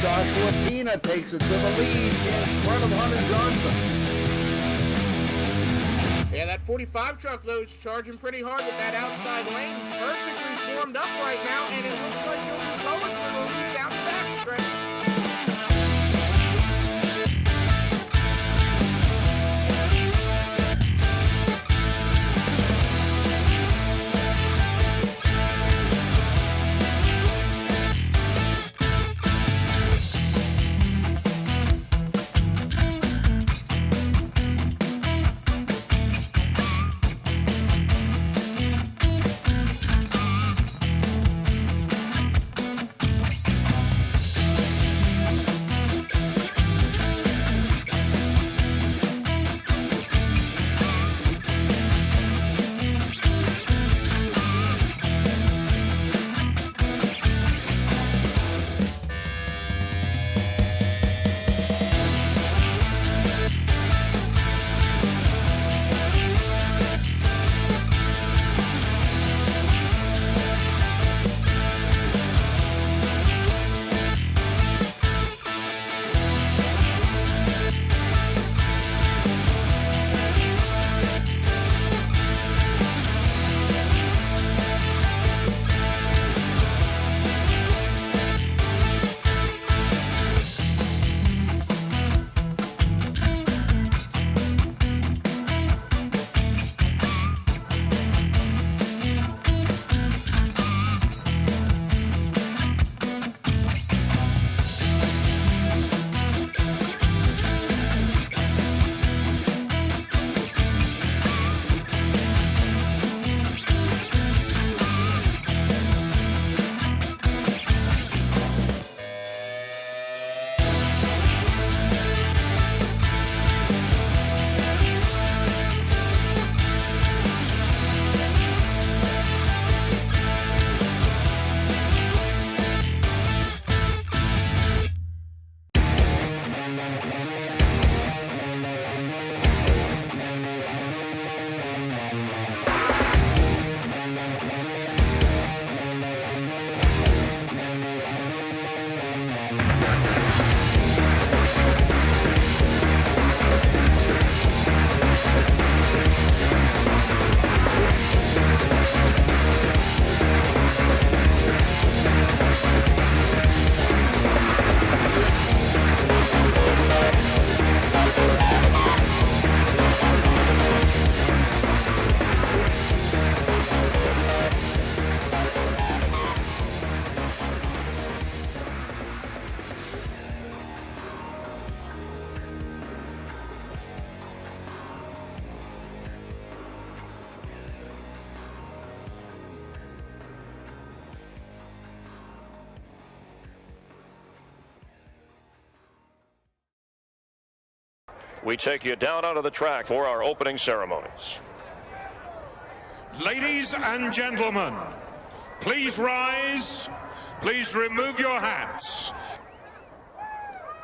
Joshua Pena takes it to the lead in front of Hunter Johnson. Yeah, that 45 truck though is charging pretty hard with that outside lane. Perfectly formed up right now, and it looks like he'll be going for the lead down the backstretch. We take you down onto the track for our opening ceremonies. Ladies and gentlemen, please rise. Please remove your hats.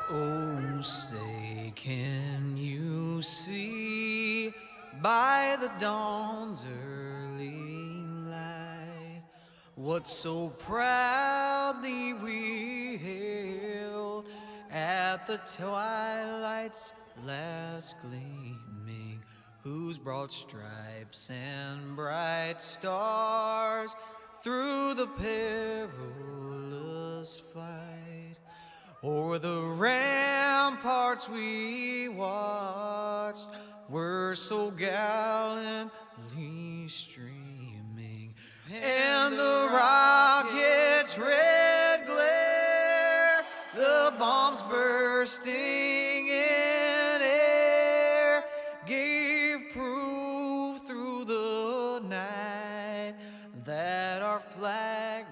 Oh, say, can you see by the dawn's early light what so proudly we hailed at the twilight's last gleaming, whose broad stripes and bright stars through the perilous flight o'er the ramparts we watched were so gallantly streaming, and the rocket's red glare, the bombs bursting in air, gave proof through the night that our flag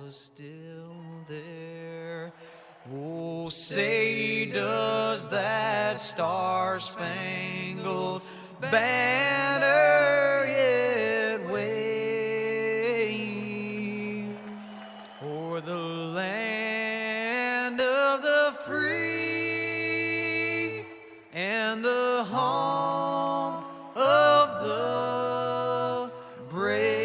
was still there. Oh, say, does that star-spangled banner yet wave o'er the land of the free and the home of the brave?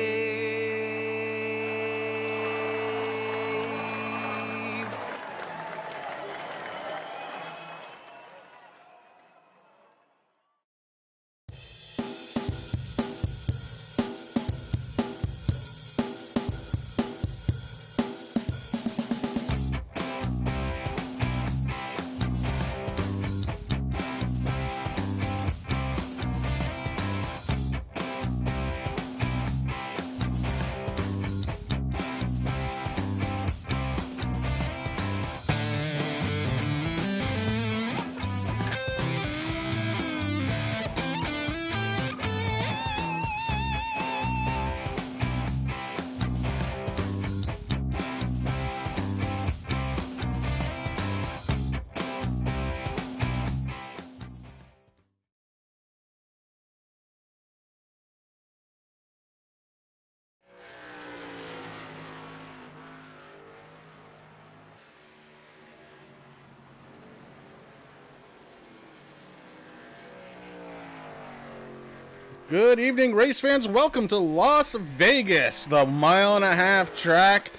Good evening, race fans. Welcome to Las Vegas, the mile-and-a-half track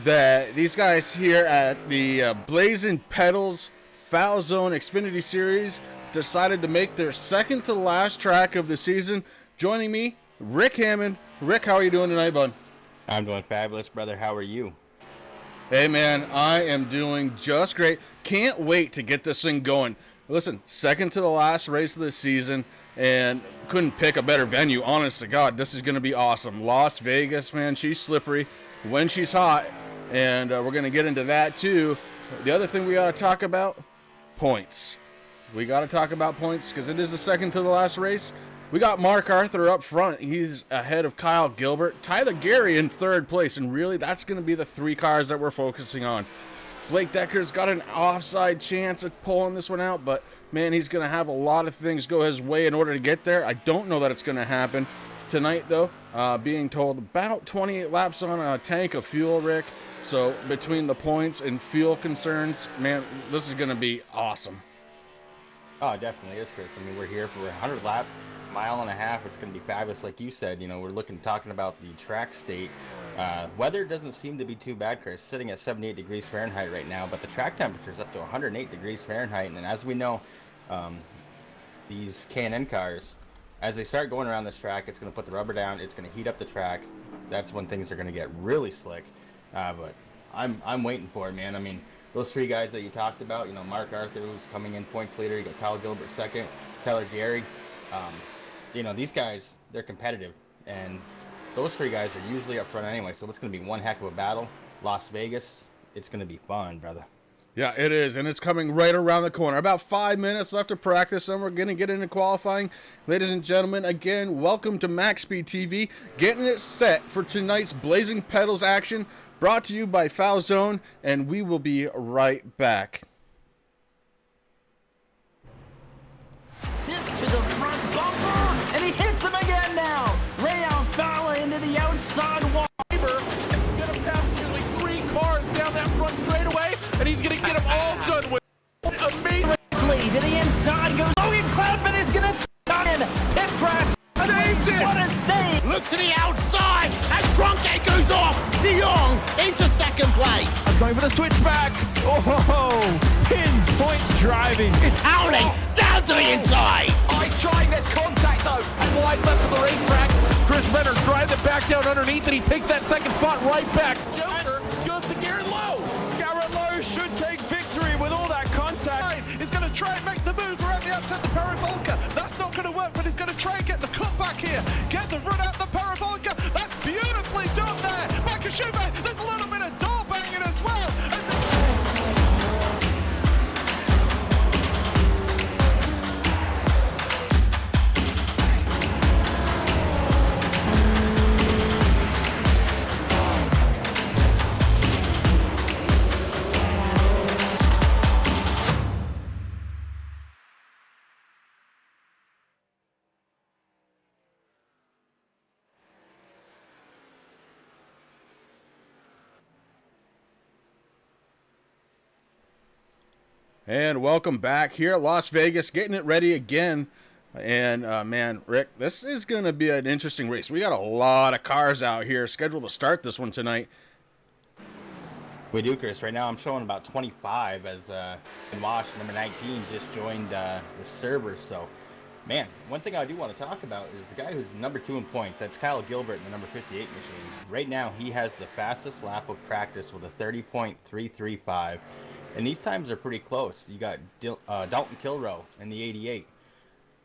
that these guys here at the Blazing Pedals Foul Zone Xfinity Series decided to make their second to last track of the season. Joining me, Rick Hammond. Rick, how are you doing tonight, bud? I'm doing fabulous, brother. How are you? Hey, man, I am doing just great. Can't wait to get this thing going. Listen, second to the last race of the season, and couldn't pick a better venue. Honest to God, this is going to be awesome. Las Vegas, man, she's slippery when she's hot, and we're going to get into that too. The other thing we got to talk about, points. We got to talk about points because it is the second to the last race. We got Mark Arthur up front. He's ahead of Kyle Gilbert. Tyler Gary in third place, and really that's going to be the three cars that we're focusing on. Blake Decker's got an offside chance at pulling this one out, but man, he's going to have a lot of things go his way in order to get there. I don't know that it's going to happen tonight, though. Being told about 28 laps on a tank of fuel, Rick. So between the points and fuel concerns, man, this is going to be awesome. Oh, it definitely is, Chris. I mean, we're here for 100 laps, mile and a half. It's going to be fabulous. Like you said, you know, we're talking about the track state. Weather doesn't seem to be too bad, Chris. Sitting at 78 degrees Fahrenheit right now, but the track temperature is up to 108 degrees Fahrenheit. And as we know, these K&N cars, as they start going around this track, it's going to put the rubber down. It's going to heat up the track. That's when things are going to get really slick. But I'm waiting for it, man. I mean, those three guys that you talked about, you know, Mark Arthur, who's coming in points leader. You got Kyle Gilbert second, Tyler Gary. You know, these guys, they're competitive, and those three guys are usually up front anyway, so it's going to be one heck of a battle. Las Vegas, it's going to be fun, brother. Yeah, it is, and it's coming right around the corner. About 5 minutes left to practice, and we're going to get into qualifying. Ladies and gentlemen, again, welcome to MaxSpeedTV, getting it set for tonight's Blazing Pedals action, brought to you by Foul Zone, and we will be right back. Assist to the front bumper, and he hits him again now. Rayon Fowler into the outside wall. He's going to pass nearly 3 cars down that front straightaway, and he's going to get them all done with. Amazing. To the inside goes Logan Cloudman is going to turn in. Pit press. What a save. Look to the outside as Tronke goes off. De Jong into second place. Going for the switchback. Oh, pinpoint driving. It's howling down to the inside. Trying this contact though. Slide left of the racetrack. Chris Benner drives it back down underneath, and he takes that second spot right back. Joker goes to Garrett Lowe. Garrett Lowe should take victory with all that contact. He's going to try and make the move around the outside the Paravolca. That's not going to work, but he's going to try and get the cutback here. Get the run out the Paravolca. That's beautifully done there. Michael Schumacher, there's a little bit of door banging as well. And welcome back here at Las Vegas, getting it ready again. And, man, Rick, this is going to be an interesting race. We got a lot of cars out here scheduled to start this one tonight. We do, Chris. Right now I'm showing about 25 as Wash, number 19, just joined the server. So, man, one thing I do want to talk about is the guy who's number 2 in points. That's Kyle Gilbert in the number 58 machine. Right now he has the fastest lap of practice with a 30.335. And these times are pretty close. You got Dalton Kilroe in the 88.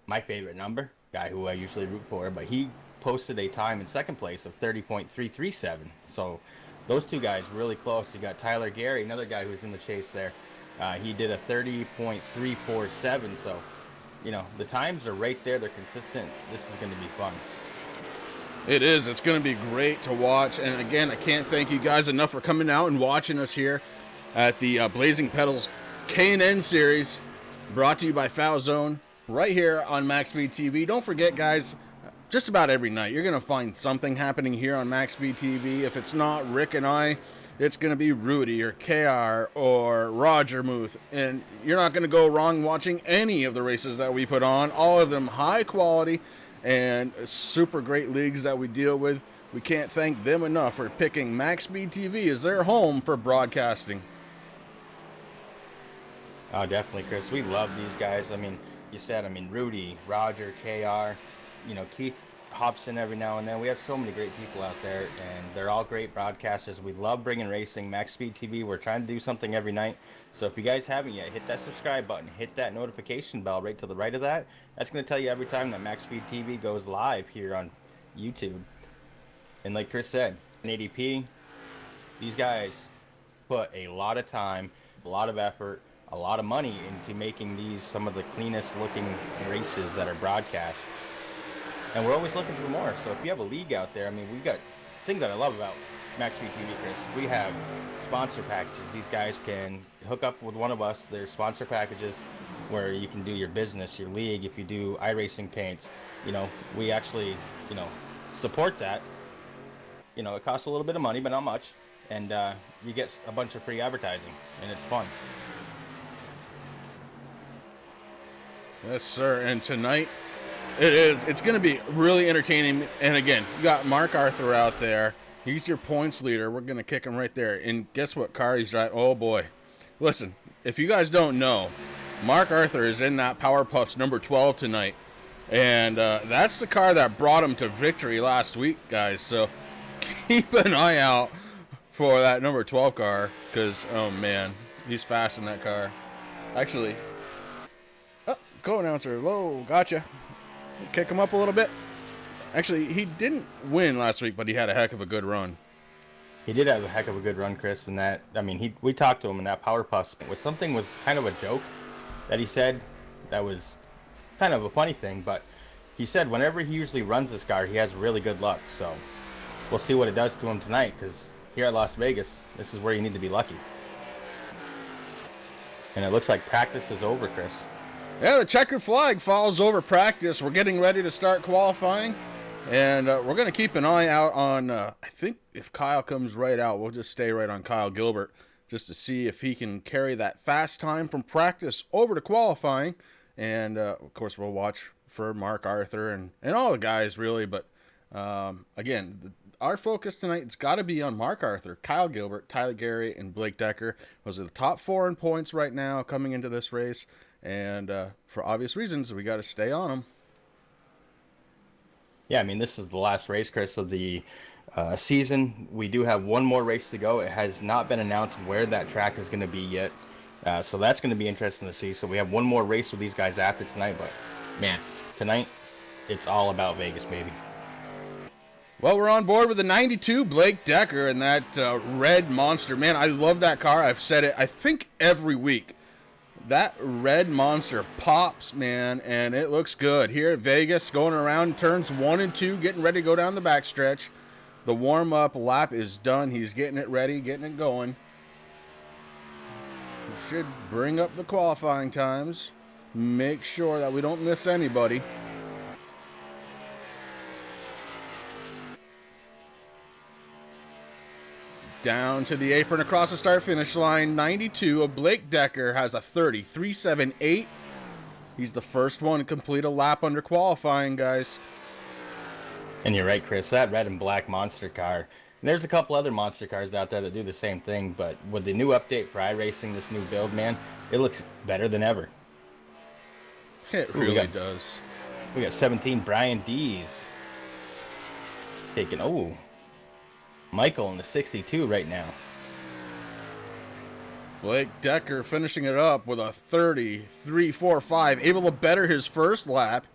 My favorite number, guy who I usually root for, but he posted a time in second place of 30.337. So those two guys really close. You got Tyler Gary, another guy who's in the chase there. He did a 30.347. So, you know, the times are right there. They're consistent. This is going to be fun. It is. It's going to be great to watch. And again, I can't thank you guys enough for coming out and watching us here at the Blazing Pedals K&N series, brought to you by Foul Zone, right here on MaxSpeedTV. Don't forget, guys, just about every night you're going to find something happening here on MaxSpeedTV. If it's not Rick and I, it's going to be Rudy or KR or Roger Muth, and you're not going to go wrong watching any of the races that we put on. All of them high quality, and super great leagues that we deal with. We can't thank them enough for picking MaxSpeedTV as their home for broadcasting. Oh, definitely, Chris. We love these guys. I mean, you said, Rudy, Roger, KR, Keith hops in every now and then. We have so many great people out there, and they're all great broadcasters. We love bringing racing. MaxSpeedTV, we're trying to do something every night. So if you guys haven't yet, hit that subscribe button, hit that notification bell right to the right of that. That's going to tell you every time that MaxSpeedTV goes live here on YouTube. And like Chris said, in ADP, these guys put a lot of time, a lot of effort, a lot of money into making these some of the cleanest looking races that are broadcast. And we're always looking for more. So if you have a league out there, we've got thing that I love about MaxSpeedTV, Chris. We have sponsor packages. These guys can hook up with one of us. There's sponsor packages where you can do your business, your league. If you do iRacing paints, we actually, support that. It costs a little bit of money, but not much. And you get a bunch of free advertising, and it's fun. Yes, sir. And tonight, it's going to be really entertaining. And again, you got Mark Arthur out there. He's your points leader. We're going to kick him right there. And guess what car he's driving? Oh, boy. Listen, if you guys don't know, Mark Arthur is in that Power Puffs number 12 tonight. And that's the car that brought him to victory last week, guys. So keep an eye out for that number 12 car because, oh, man, he's fast in that car. Actually, co-announcer, low, gotcha. Kick him up a little bit. Actually, he didn't win last week, but he had a heck of a good run. He did have a heck of a good run, Chris, and that, we talked to him in that Power Puffs. Was kind of a joke that he said that was kind of a funny thing, but he said whenever he usually runs this car, he has really good luck. So we'll see what it does to him tonight, because here at Las Vegas, this is where you need to be lucky. And it looks like practice is over, Chris. Yeah, the checkered flag falls over practice. We're getting ready to start qualifying, and we're going to keep an eye out on, I think if Kyle comes right out, we'll just stay right on Kyle Gilbert just to see if he can carry that fast time from practice over to qualifying. And, of course, we'll watch for Mark Arthur and all the guys, really. But, again, our focus tonight, it's got to be on Mark Arthur, Kyle Gilbert, Tyler Gary, and Blake Decker. Those are the top 4 in points right now coming into this race. And for obvious reasons, we got to stay on them. Yeah, this is the last race, Chris, of the season. We do have one more race to go. It has not been announced where that track is going to be yet. So that's going to be interesting to see. So we have one more race with these guys after tonight. But, man, tonight, it's all about Vegas, baby. Well, we're on board with the 92 Blake Decker and that red monster. Man, I love that car. I've said it, I think, every week. That red monster pops, man, and it looks good. Here at Vegas, going around turns 1 and 2, getting ready to go down the backstretch. The warm-up lap is done. He's getting it ready, getting it going. We should bring up the qualifying times. Make sure that we don't miss anybody. Down to the apron across the start-finish line. 92 of Blake Decker has a 30.378. He's the first one to complete a lap under qualifying, guys. And you're right, Chris. That red and black monster car. And there's a couple other monster cars out there that do the same thing, but with the new update for iRacing, this new build, man, it looks better than ever. It really does. We got 17 Brian D's taking, Michael in the 62 right now. Blake Decker finishing it up with a 30.345, able to better his first lap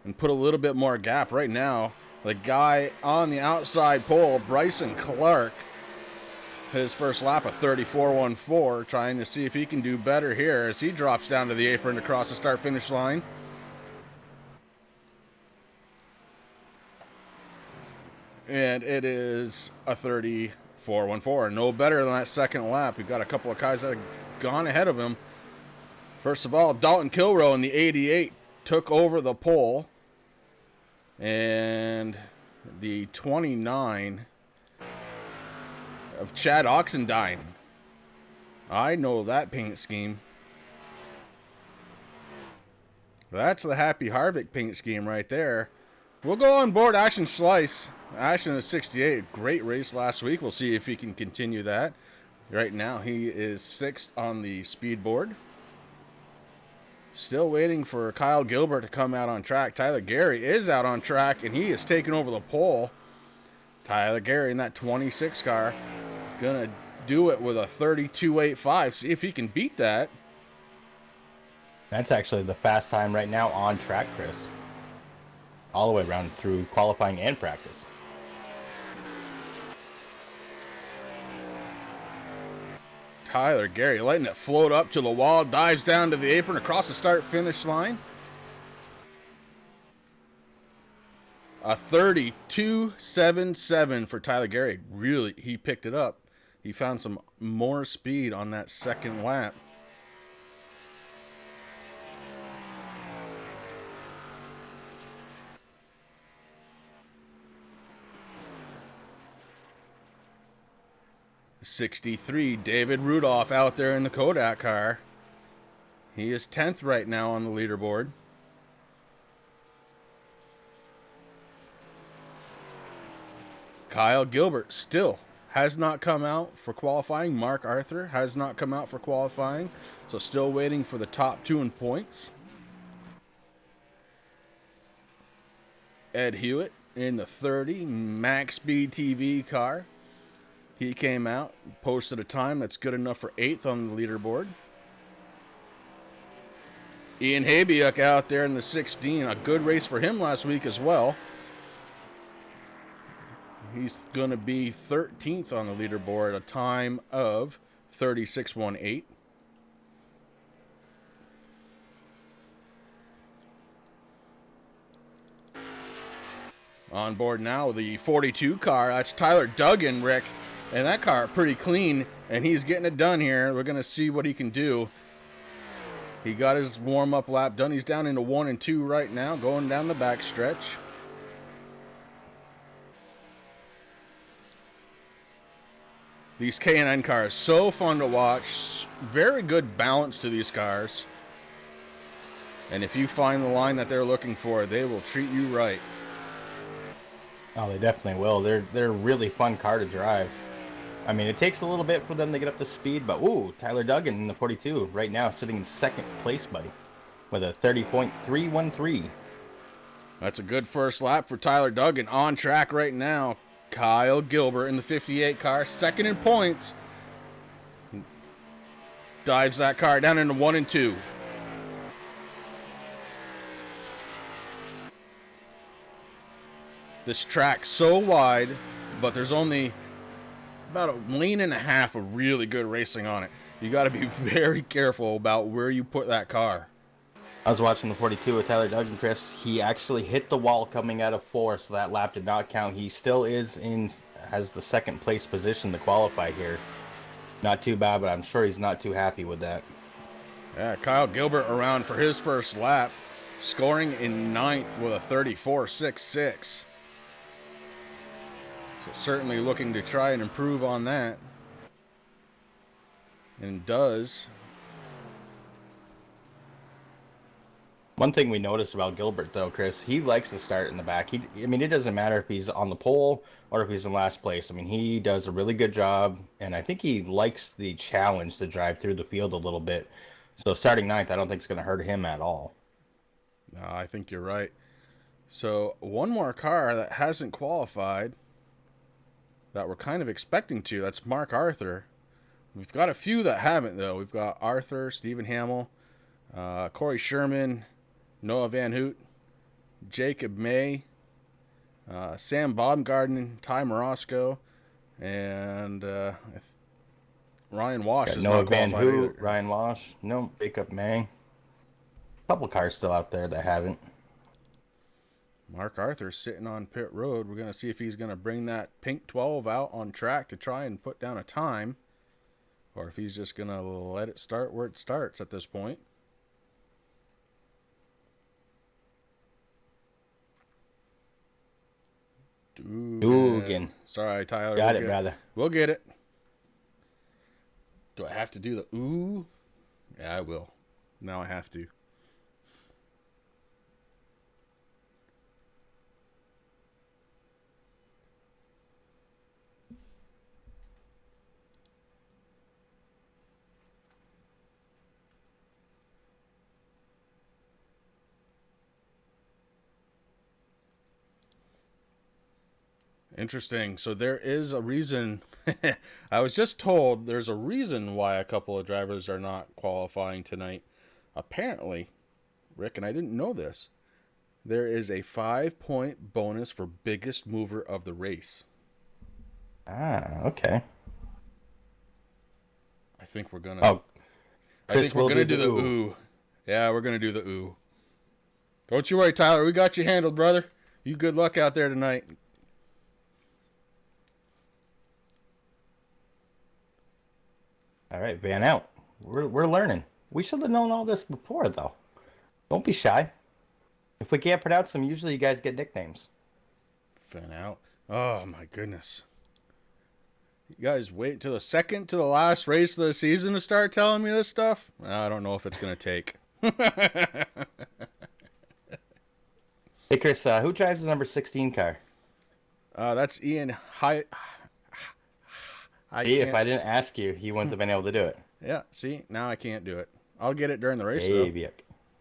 and put a little bit more gap right now. The guy on the outside pole, Bryson Clark, his first lap of 34.14, trying to see if he can do better here as he drops down to the apron across the start-finish line. And it is a 34.14. No better than that second lap. We've got a couple of guys that have gone ahead of him. First of all, Dalton Kilroe in the 88 took over the pole. And the 29 of Chad Oxendine. I know that paint scheme. That's the Happy Harvick paint scheme right there. We'll go on board Ashton Slice. Ashton is 68. Great race last week. We'll see if he can continue that. Right now, he is 6th on the speed board. Still waiting for Kyle Gilbert to come out on track. Tyler Gary is out on track, and he is taking over the pole. Tyler Gary in that 26 car. Gonna do it with a 32.85. See if he can beat that. That's actually the fast time right now on track, Chris. All the way around through qualifying and practice. Tyler Gary letting it float up to the wall, dives down to the apron across the start-finish line. A 32.77 for Tyler Gary. Really, he picked it up. He found some more speed on that second lap. '63, David Rudolph out there in the Kodak car. He is 10th right now on the leaderboard. Kyle Gilbert still has not come out for qualifying. Mark Arthur has not come out for qualifying. So still waiting for the top 2 in points. Ed Hewitt in the 30 MaxSpeedTV car. He came out, posted a time that's good enough for 8th on the leaderboard. Ian Habiuk out there in the 16. A good race for him last week as well. He's going to be 13th on the leaderboard, a time of 36.18. On board now, the 42 car. That's Tyler Duggan, Rick. And that car pretty clean, and he's getting it done here. We're going to see what he can do. He got his warm-up lap done. He's down into 1 and 2 right now, going down the back stretch. These K&N cars, so fun to watch. Very good balance to these cars. And if you find the line that they're looking for, they will treat you right. Oh, they definitely will. They're a really fun car to drive. I mean, it takes a little bit for them to get up to speed, but ooh, Tyler Duggan in the 42 right now sitting in 2nd place, buddy, with a 30.313. That's a good first lap for Tyler Duggan. On track right now. Kyle Gilbert in the 58 car, 2nd in points. Dives that car down into 1 and 2. This track's so wide, but there's only about a lane and a half of really good racing on it. You got to be very careful about where you put that car. I was watching the 42 with Tyler Duggan, Chris. He actually hit the wall coming out of 4, so that lap did not count. He still has the 2nd place position to qualify here. Not too bad, but I'm sure he's not too happy with that. Yeah, Kyle Gilbert around for his first lap, scoring in 9th with a 34.66. So certainly looking to try and improve on that. And does. One thing we noticed about Gilbert, though, Chris, he likes to start in the back. I mean, it doesn't matter if he's on the pole or if he's in last place. I mean, he does a really good job, and I think he likes the challenge to drive through the field a little bit. So starting 9th, I don't think it's going to hurt him at all. No, I think you're right. So one more car that hasn't qualified that we're kind of expecting to, that's Mark Arthur. We've got a few that haven't, though. We've got Arthur, Stephen Hamill, Corey Sherman, Noah Van Hoot, Jacob May, Sam Baumgarten, Ty Morosco, and Ryan Wash is Noah not Van qualified Hoot, either. Ryan Wash, no, Jacob May. A couple cars still out there that haven't. Mark Arthur sitting on pit road. We're going to see if he's going to bring that pink 12 out on track to try and put down a time, or if he's just going to let it start where it starts at this point. Dugan. Sorry, Tyler. Got it, brother. We'll get it. Do I have to do the ooh? Yeah, I will. Now I have to. Interesting. So there is a reason. I was just told there's a reason why a couple of drivers are not qualifying tonight. Apparently, Rick, and I didn't know this, there is a 5-point bonus for biggest mover of the race. Ah, okay. I think we're gonna. Oh, I think we're gonna do the ooh. Yeah, we're gonna do the ooh. Don't you worry, Tyler. We got you handled, brother. You good luck out there tonight. All right, Van out. We're learning. We should have known all this before, though. Don't be shy. If we can't pronounce them, usually you guys get nicknames. Fan out. Oh my goodness. You guys wait till the second to the last race of the season to start telling me this stuff? I don't know if it's gonna take. Hey Chris, who drives the number 16 car? That's Ian. If I didn't ask you, you wouldn't have been able to do it. Yeah, see, now I can't do it. I'll get it during the race, Hey, though. yuck.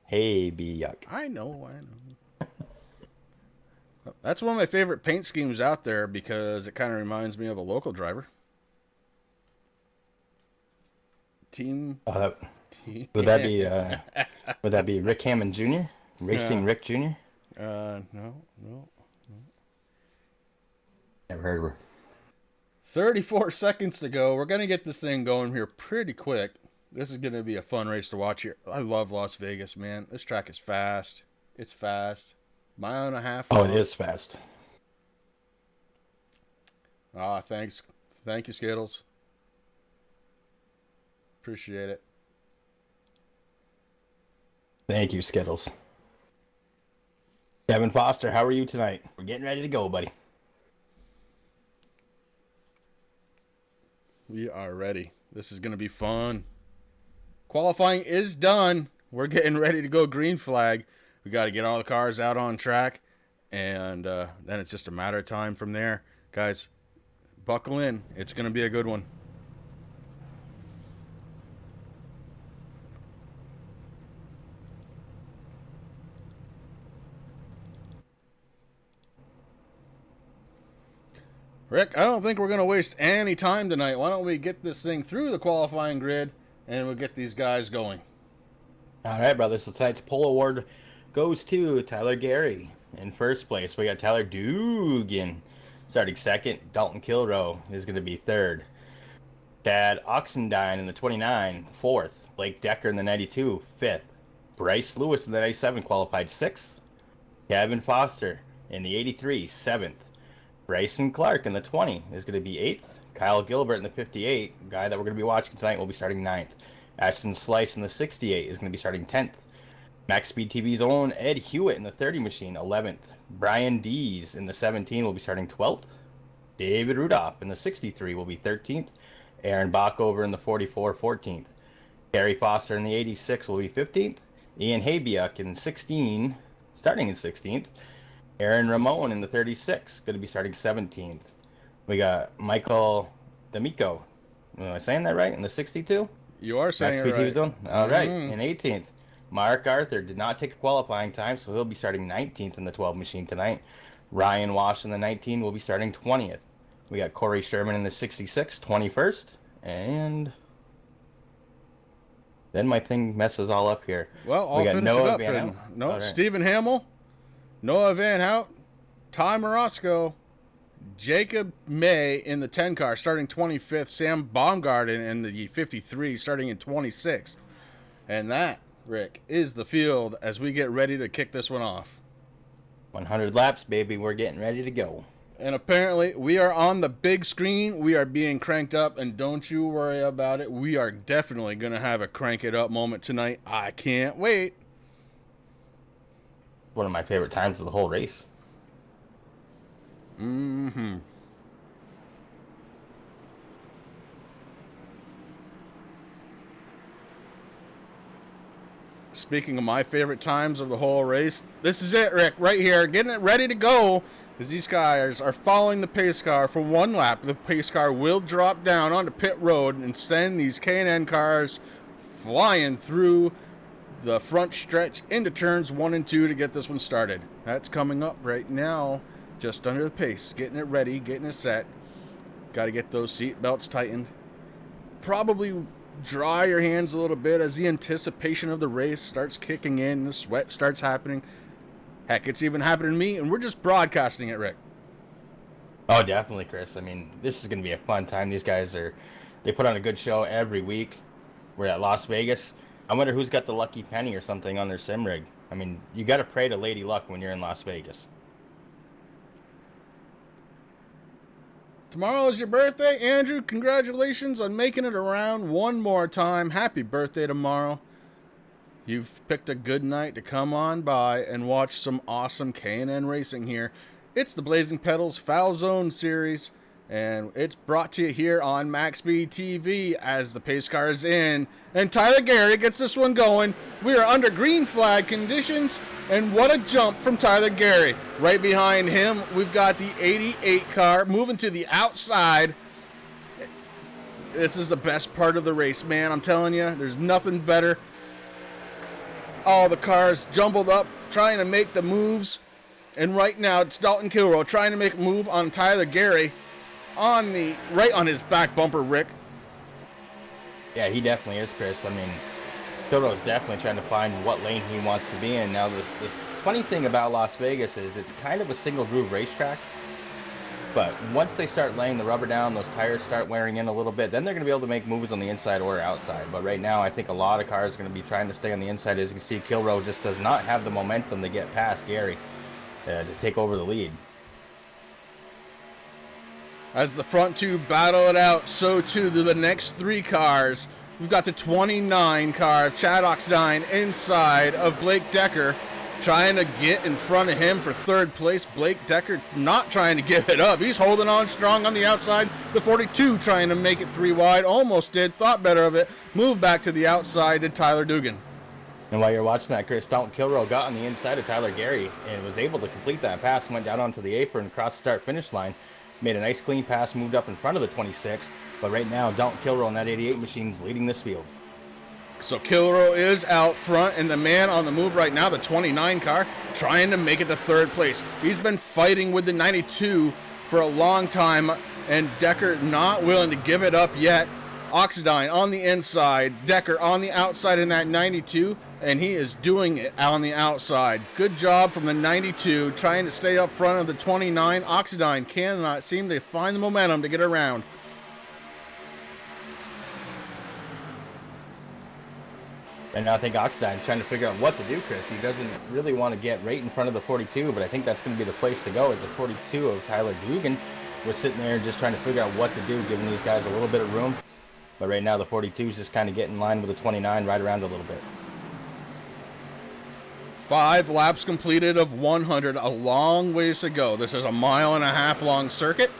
Hey, yuck. I know. That's one of my favorite paint schemes out there because it kind of reminds me of a local driver. Team. Would that be Rick Hammond Jr.? Racing Rick Jr.? No. Never heard of her. 34 seconds to go. We're going to get this thing going here pretty quick. This is going to be a fun race to watch here. I love Las Vegas, man. This track is fast. It's fast. Mile and a half. Oh, it is fast. Thanks. Thank you, Skittles. Appreciate it. Thank you, Skittles. Kevin Foster, how are you tonight? We're getting ready to go, buddy. We are ready. This is going to be fun. Qualifying is done. We're getting ready to go green flag. We got to get all the cars out on track, and then it's just a matter of time from there. Guys, buckle in. It's going to be a good one. Rick, I don't think we're going to waste any time tonight. Why don't we get this thing through the qualifying grid, and we'll get these guys going. All right, brothers. So tonight's pole award goes to Tyler Gary in first place. We got Tyler Dugan starting second. Dalton Kilroe is going to be third. Chad Oxendine in the 29, fourth. Blake Decker in the 92, fifth. Bryce Lewis in the 97 qualified sixth. Kevin Foster in the 83, seventh. Bryson Clark in the 20 is going to be 8th. Kyle Gilbert in the 58, guy that we're going to be watching tonight, will be starting 9th. Ashton Slice in the 68 is going to be starting 10th. MaxSpeedTV's own Ed Hewitt in the 30 machine, 11th. Brian Dees in the 17 will be starting 12th. David Rudolph in the 63 will be 13th. Aaron Backover in the 44, 14th. Gary Foster in the 86 will be 15th. Ian Habiuk in 16, starting in 16th. Aaron Ramon in the 36, going to be starting 17th. We got Michael D'Amico. Am I saying that right? In the 62? You are saying it right. Zone? All right, in 18th. Mark Arthur did not take a qualifying time, so he'll be starting 19th in the 12 machine tonight. Ryan Wash in the 19 will be starting 20th. We got Corey Sherman in the 66, 21st. And then my thing messes all up here. Well, I'll finish it up. No, Stephen Hamill, Noah Van Hout, Ty Morosco, Jacob May in the 10 car starting 25th, Sam Baumgarten in the 53 starting in 26th. And that, Rick, is the field as we get ready to kick this one off. 100 laps, baby. We're getting ready to go. And apparently we are on the big screen. We are being cranked up, and don't you worry about it. We are definitely going to have a crank it up moment tonight. I can't wait. One of my favorite times of the whole race. Mm-hmm. Speaking of my favorite times of the whole race, this is it, Rick, right here. Getting it ready to go as these guys are following the pace car for one lap. The pace car will drop down onto pit road and send these K&N cars flying through the front stretch into turns 1 and 2 to get this one started. That's coming up right now. just under the pace, getting it ready, getting it set. Got to get those seat belts tightened. Probably dry your hands a little bit as the anticipation of the race starts kicking in, the sweat starts happening. Heck, it's even happening to me, and we're just broadcasting it, Rick. Oh, definitely, Chris. I mean, this is going to be a fun time. These guys they put on a good show every week. We're at Las Vegas. I wonder who's got the lucky penny or something on their sim rig. I mean, you got to pray to Lady Luck when you're in Las Vegas. Tomorrow is your birthday, Andrew. Congratulations on making it around one more time. Happy birthday tomorrow. You've picked a good night to come on by and watch some awesome K&N racing here. It's the Blazing Pedals Foul Zone series, and it's brought to you here on MaxSpeedTV as the pace car is in. And Tyler Gary gets this one going. We are under green flag conditions, and what a jump from Tyler Gary. Right behind him, we've got the 88 car moving to the outside. This is the best part of the race, man. I'm telling you, there's nothing better. All the cars jumbled up, trying to make the moves. And right now, it's Dalton Kilrow trying to make a move on Tyler Gary right on his back bumper, Rick. Yeah, he definitely is, Chris. I mean, Kilrow's definitely trying to find what lane he wants to be in. Now, the funny thing about Las Vegas is it's kind of a single groove racetrack. But once they start laying the rubber down, those tires start wearing in a little bit, then they're going to be able to make moves on the inside or outside. But right now, I think a lot of cars are going to be trying to stay on the inside. As you can see, Kilrow just does not have the momentum to get past Gary to take over the lead. As the front two battle it out, so too do the next three cars. We've got the 29 car of Chad Oxdine inside of Blake Decker, trying to get in front of him for third place. Blake Decker not trying to give it up. He's holding on strong on the outside. The 42 trying to make it three wide. Almost did. Thought better of it. Moved back to the outside to Tyler Dugan. And while you're watching that, Chris, Dalton Kilrow got on the inside of Tyler Gary and was able to complete that pass. Went down onto the apron, across the start-finish line. Made a nice clean pass, moved up in front of the 26. But right now, Dalton Kilrow in that 88 machine is leading this field. So Kilrow is out front, and the man on the move right now, the 29 car, trying to make it to third place. He's been fighting with the 92 for a long time, and Decker not willing to give it up yet. Oxidine on the inside, Decker on the outside in that 92, and he is doing it on the outside. Good job from the 92, trying to stay up front of the 29. Oxidine cannot seem to find the momentum to get around. And I think Oxidine's trying to figure out what to do, Chris. He doesn't really want to get right in front of the 42, but I think that's going to be the place to go, is the 42 of Tyler Dugan. We're sitting there just trying to figure out what to do, giving these guys a little bit of room. But right now, the 42 is just kind of getting in line with the 29, right around a little bit. 5 laps completed of 100, a long ways to go. This is a 1.5 mile long circuit,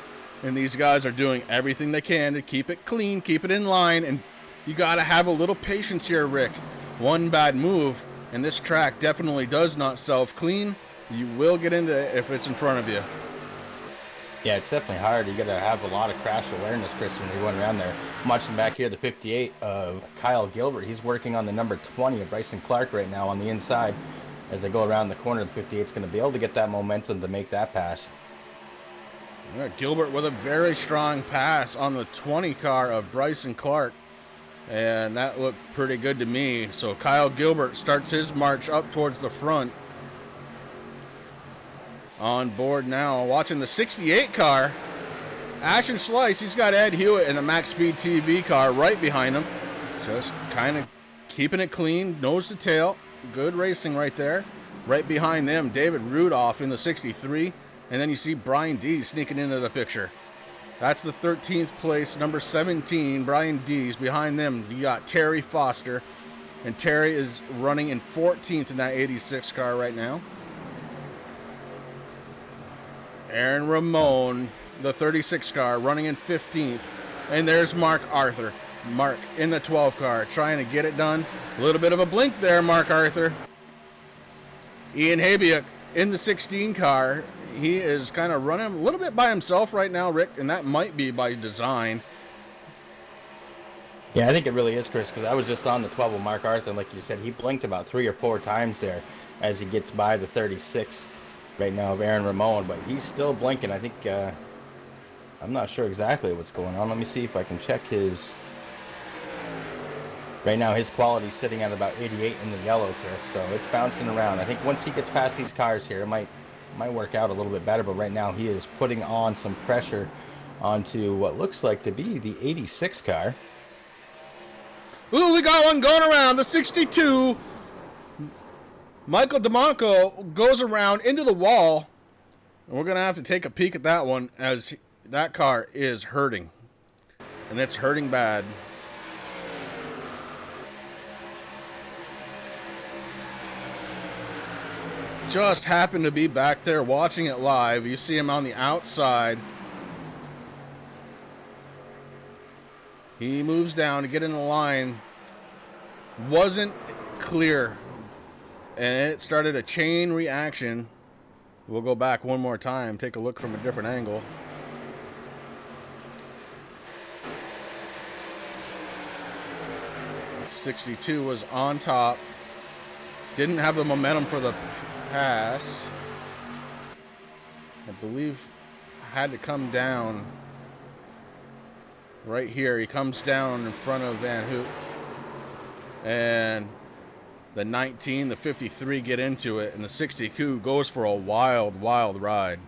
and these guys are doing everything they can to keep it clean, keep it in line, and you got to have a little patience here, Rick. One bad move, and this track definitely does not self-clean. You will get into it if it's in front of you. Yeah, it's definitely hard. You got to have a lot of crash awareness, Chris, when you're going around there. I'm watching back here, the 58 of Kyle Gilbert. He's working on the number 20 of Bryson Clark right now on the inside. As they go around the corner, the 58's going to be able to get that momentum to make that pass. Yeah, Gilbert with a very strong pass on the 20 car of Bryson Clark. And that looked pretty good to me. So Kyle Gilbert starts his march up towards the front. On board now, watching the 68 car. Ashton Slice, he's got Ed Hewitt in the MaxSpeedTV car right behind him. Just kind of keeping it clean, nose to tail. Good racing right there. Right behind them, David Rudolph in the 63. And then you see Brian D sneaking into the picture. That's the 13th place, number 17, Brian Dees. Behind them, you got Terry Foster. And Terry is running in 14th in that 86 car right now. Aaron Ramon, the 36 car, running in 15th. And there's Mark Arthur. Mark in the 12 car, trying to get it done. A little bit of a blink there, Mark Arthur. Ian Habiuk in the 16 car. He is kind of running a little bit by himself right now, Rick, and that might be by design. Yeah, I think it really is, Chris, because I was just on the 12 with Mark Arthur, and like you said, he blinked about 3 or 4 times there as he gets by the 36. right now of Aaron Ramon, but he's still blinking. I think, I'm not sure exactly what's going on. Let me see if I can check his. Right now, his quality's sitting at about 88 in the yellow, Chris, so it's bouncing around. I think once he gets past these cars here, it might work out a little bit better, but right now he is putting on some pressure onto what looks like to be the 86 car. Ooh, we got one going around, the 62. Michael DeMonico goes around into the wall, and we're going to have to take a peek at that one as that car is hurting, and it's hurting bad. Just happened to be back there watching it live. You see him on the outside. He moves down to get in the line. Wasn't clear. And it started a chain reaction. We'll go back one more time, take a look from a different angle. '62 was on top. Didn't have the momentum for the pass. I believe had to come down right here. He comes down in front of Van Hoot, and the 19, the 53 get into it, and the 62 goes for a wild ride,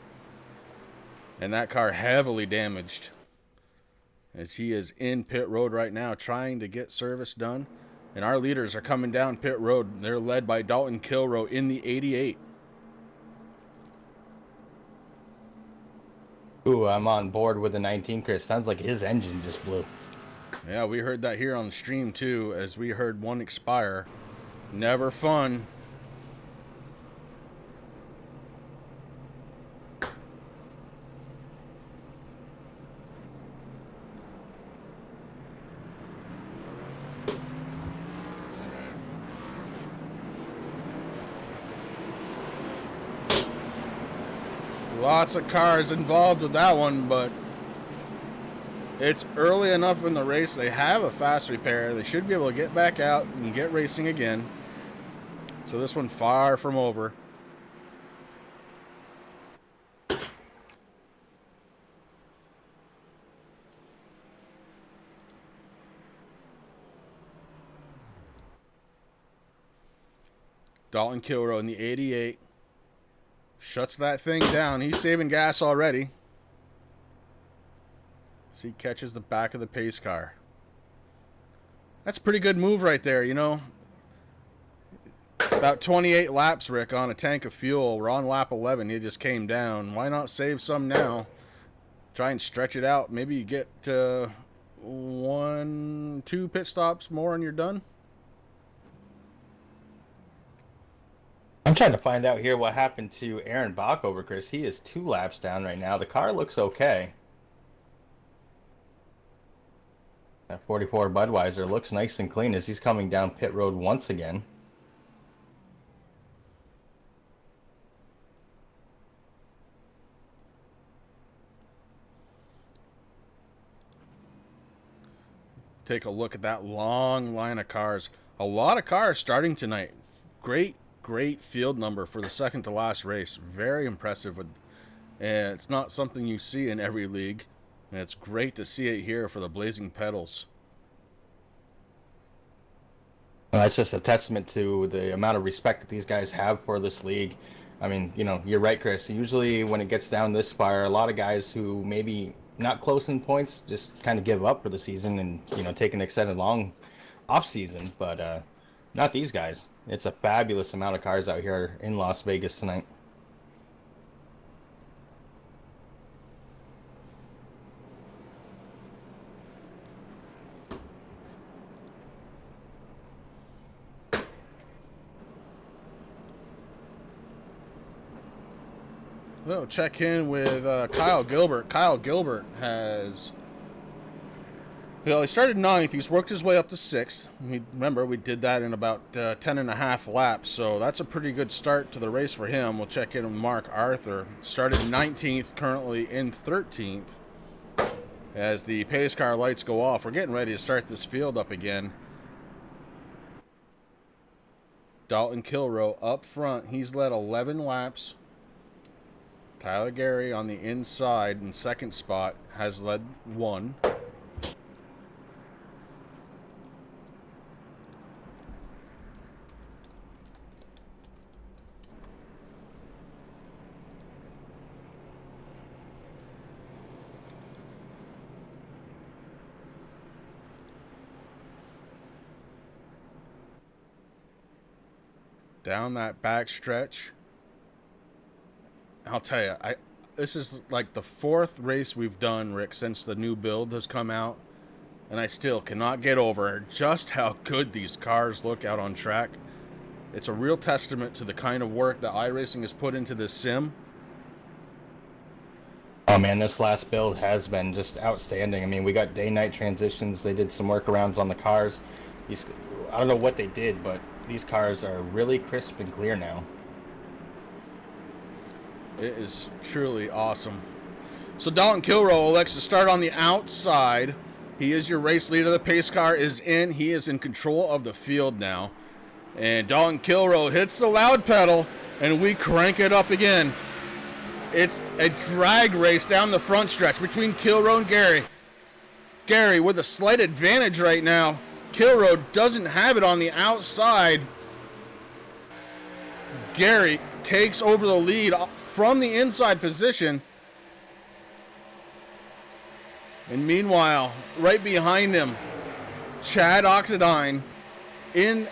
and that car heavily damaged as he is in pit road right now trying to get service done. And our leaders are coming down pit road. They're led by Dalton Kilroe in the 88. Ooh, I'm on board with the 19, Chris. Sounds like his engine just blew. Yeah, we heard that here on the stream too, as we heard one expire. Never fun. Lots of cars involved with that one, but it's early enough in the race. They have a fast repair. They should be able to get back out and get racing again. So this one far from over. Dalton Kilroe in the 88. Shuts that thing down. He's saving gas already. So he catches the back of the pace car. That's a pretty good move right there, you know. About 28 laps, Rick, on a tank of fuel. We're on lap 11. He just came down. Why not save some now? Try and stretch it out. Maybe you get 1, 2 pit stops more and you're done. I'm trying to find out here what happened to Aaron Backover, Chris. He is 2 laps down right now. The car looks okay. That 44 Budweiser looks nice and clean as he's coming down pit road once again. Take a look at that long line of cars. A lot of cars starting tonight. Great field number for the second to last race. Very impressive. And it's not something you see in every league. And it's great to see it here for the Blazing Pedals. Well, that's just a testament to the amount of respect that these guys have for this league. I mean, you know, you're right, Chris. Usually when it gets down this far, a lot of guys who maybe not close in points just kind of give up for the season and, you know, take an extended long off season. But not these guys. It's a fabulous amount of cars out here in Las Vegas tonight. We'll check in with Kyle Gilbert. Kyle Gilbert has... Well, he started 9th. He's worked his way up to 6th. Remember, we did that in about 10.5 laps, so that's a pretty good start to the race for him. We'll check in with Mark Arthur. Started 19th, currently in 13th. As the pace car lights go off, we're getting ready to start this field up again. Dalton Kilroe up front. He's led 11 laps. Tyler Gary on the inside in second spot has led 1. Down that back stretch, I'll tell you, this is like the 4th race we've done, Rick, since the new build has come out, and I still cannot get over just how good these cars look out on track. It's a real testament to the kind of work that iRacing has put into this sim. Oh man, this last build has been just outstanding. I mean, we got day-night transitions. They did some workarounds on the cars. I don't know what they did, but these cars are really crisp and clear now. It is truly awesome. So Dalton Kilroe elects to start on the outside. He is your race leader. The pace car is in. He is in control of the field now. And Dalton Kilroe hits the loud pedal, and we crank it up again. It's a drag race down the front stretch between Kilroe and Gary. Gary with a slight advantage right now. Kilroe doesn't have it on the outside. Gary takes over the lead from the inside position. And meanwhile, right behind him, Chad Oxidine in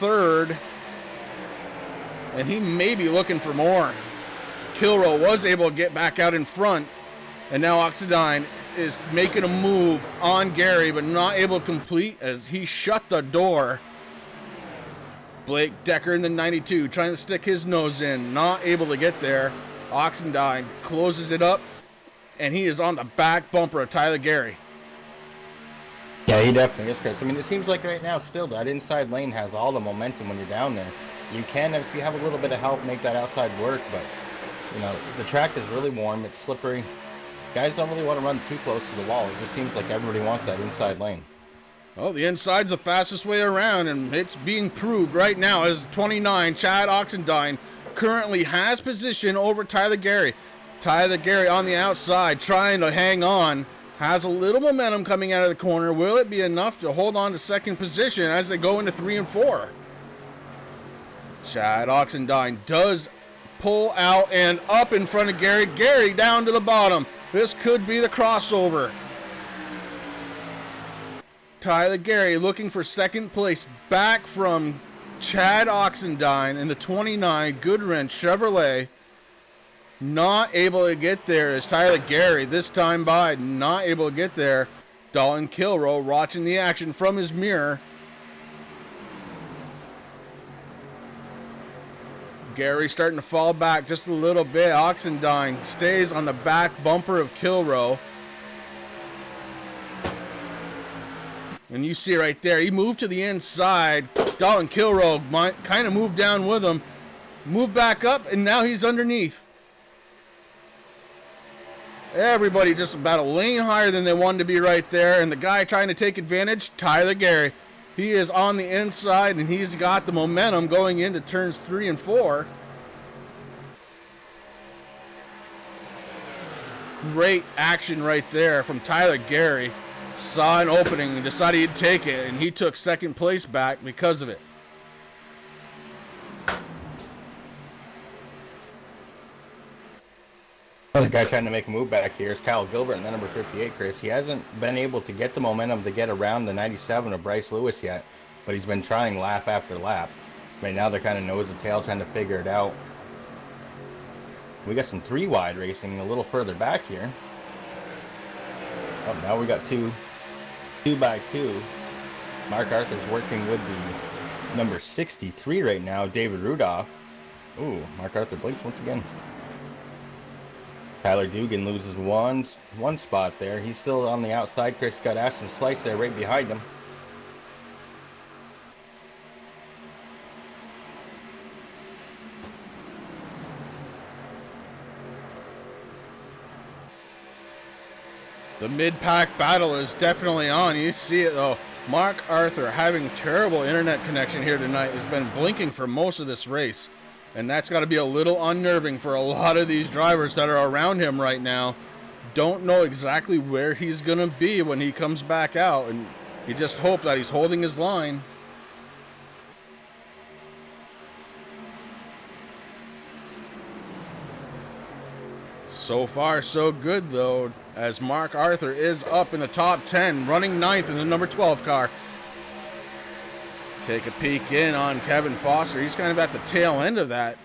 third. And he may be looking for more. Kilroe was able to get back out in front. And now Oxidine is making a move on Gary, but not able to complete as he shut the door. Blake Decker in the 92 trying to stick his nose in, not able to get there. Oxidine closes it up, and he is on the back bumper of Tyler Gary. Yeah, he definitely is, Chris. I mean, it seems like right now still that inside lane has all the momentum when you're down there. You can, if you have a little bit of help, make that outside work, but you know, the track is really warm, it's slippery. Guys don't really want to run too close to the wall. It just seems like everybody wants that inside lane. Well, the inside's the fastest way around, and it's being proved right now as 29, Chad Oxendine, currently has position over Tyler Gary. Tyler Gary on the outside, trying to hang on, has a little momentum coming out of the corner. Will it be enough to hold on to second position as they go into 3 and 4? Chad Oxendine does pull out and up in front of Gary. Gary down to the bottom. This could be the crossover. Tyler Gary looking for second place back from Chad Oxendine in the 29 Goodwrench Chevrolet. Not able to get there as Tyler Gary this time by, not able to get there. Dalton Kilroe watching the action from his mirror. Gary starting to fall back just a little bit. Oxendine stays on the back bumper of Kilroe. And you see right there, he moved to the inside. Dalton Kilroe kind of moved down with him. Moved back up, and now he's underneath. Everybody just about a lane higher than they wanted to be right there. And the guy trying to take advantage, Tyler Gary. He is on the inside, and he's got the momentum going into turns 3 and 4. Great action right there from Tyler Gary. Saw an opening and decided he'd take it, and he took second place back because of it. The guy trying to make a move back here is Kyle Gilbert in the number 58, Chris. He hasn't been able to get the momentum to get around the 97 of Bryce Lewis yet, but he's been trying lap after lap. Right now they're kind of nose to tail trying to figure it out. We got some 3 wide racing a little further back here. Oh, now we got 2 by 2. Mark Arthur's working with the number 63 right now, David Rudolph. Ooh, Mark Arthur blinks once again. Tyler Dugan loses one spot there. He's still on the outside. Chris got Ashton Slice there right behind him. The mid-pack battle is definitely on. You see it though. Mark Arthur having terrible internet connection here tonight. Has been blinking for most of this race. And that's got to be a little unnerving for a lot of these drivers that are around him right now. Don't know exactly where he's going to be when he comes back out. And you just hope that he's holding his line. So far, so good, though, as Mark Arthur is up in the top 10, running 9th in the number 12 car. Take a peek in on Kevin Foster. He's kind of at the tail end of that.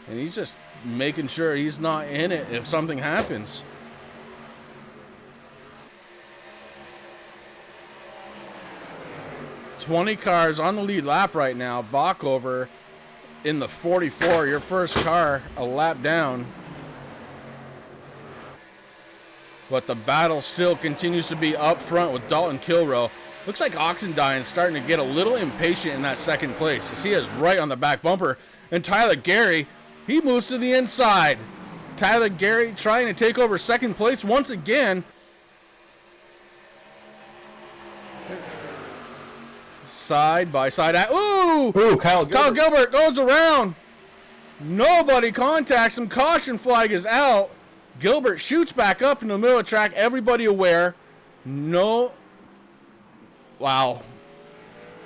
And he's just making sure he's not in it if something happens. "20 cars on the lead lap right now. Backover in the 44. Your first car a lap down. But the battle still continues to be up front with Dalton Kilroe. Looks like Oxendine is starting to get a little impatient in that second place as he is right on the back bumper. And Tyler Gary, he moves to the inside. Tyler Gary trying to take over second place once again. Side by side. Ooh! Kyle Gilbert. Kyle Gilbert goes around. Nobody contacts him. Caution flag is out. Gilbert shoots back up in the middle of the track. Everybody aware. Wow.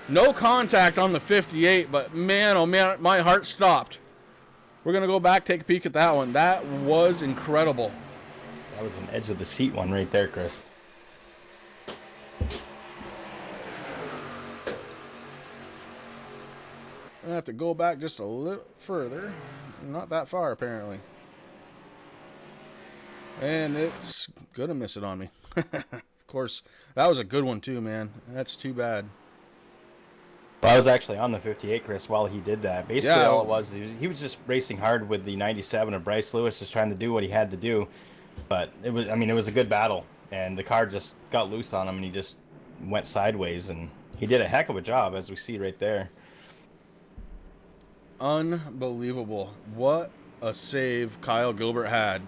No contact on the 58, but man, oh man, my heart stopped. We're going to go back, take a peek at that one. That was incredible. That was an edge of the seat one right there, Chris. I have to go back just a little further. Not that far, apparently. And it's going to miss it on me. Of course, that was a good one too, man. That's too bad. Well, I was actually on the 58, Chris, while he did that. Basically, Yeah. all it was, he was just racing hard with the 97 of Bryce Lewis, just trying to do what he had to do. But it was a good battle, and the car just got loose on him, and he just went sideways, and he did a heck of a job, as we see right there. Unbelievable. What a save Kyle Gilbert had.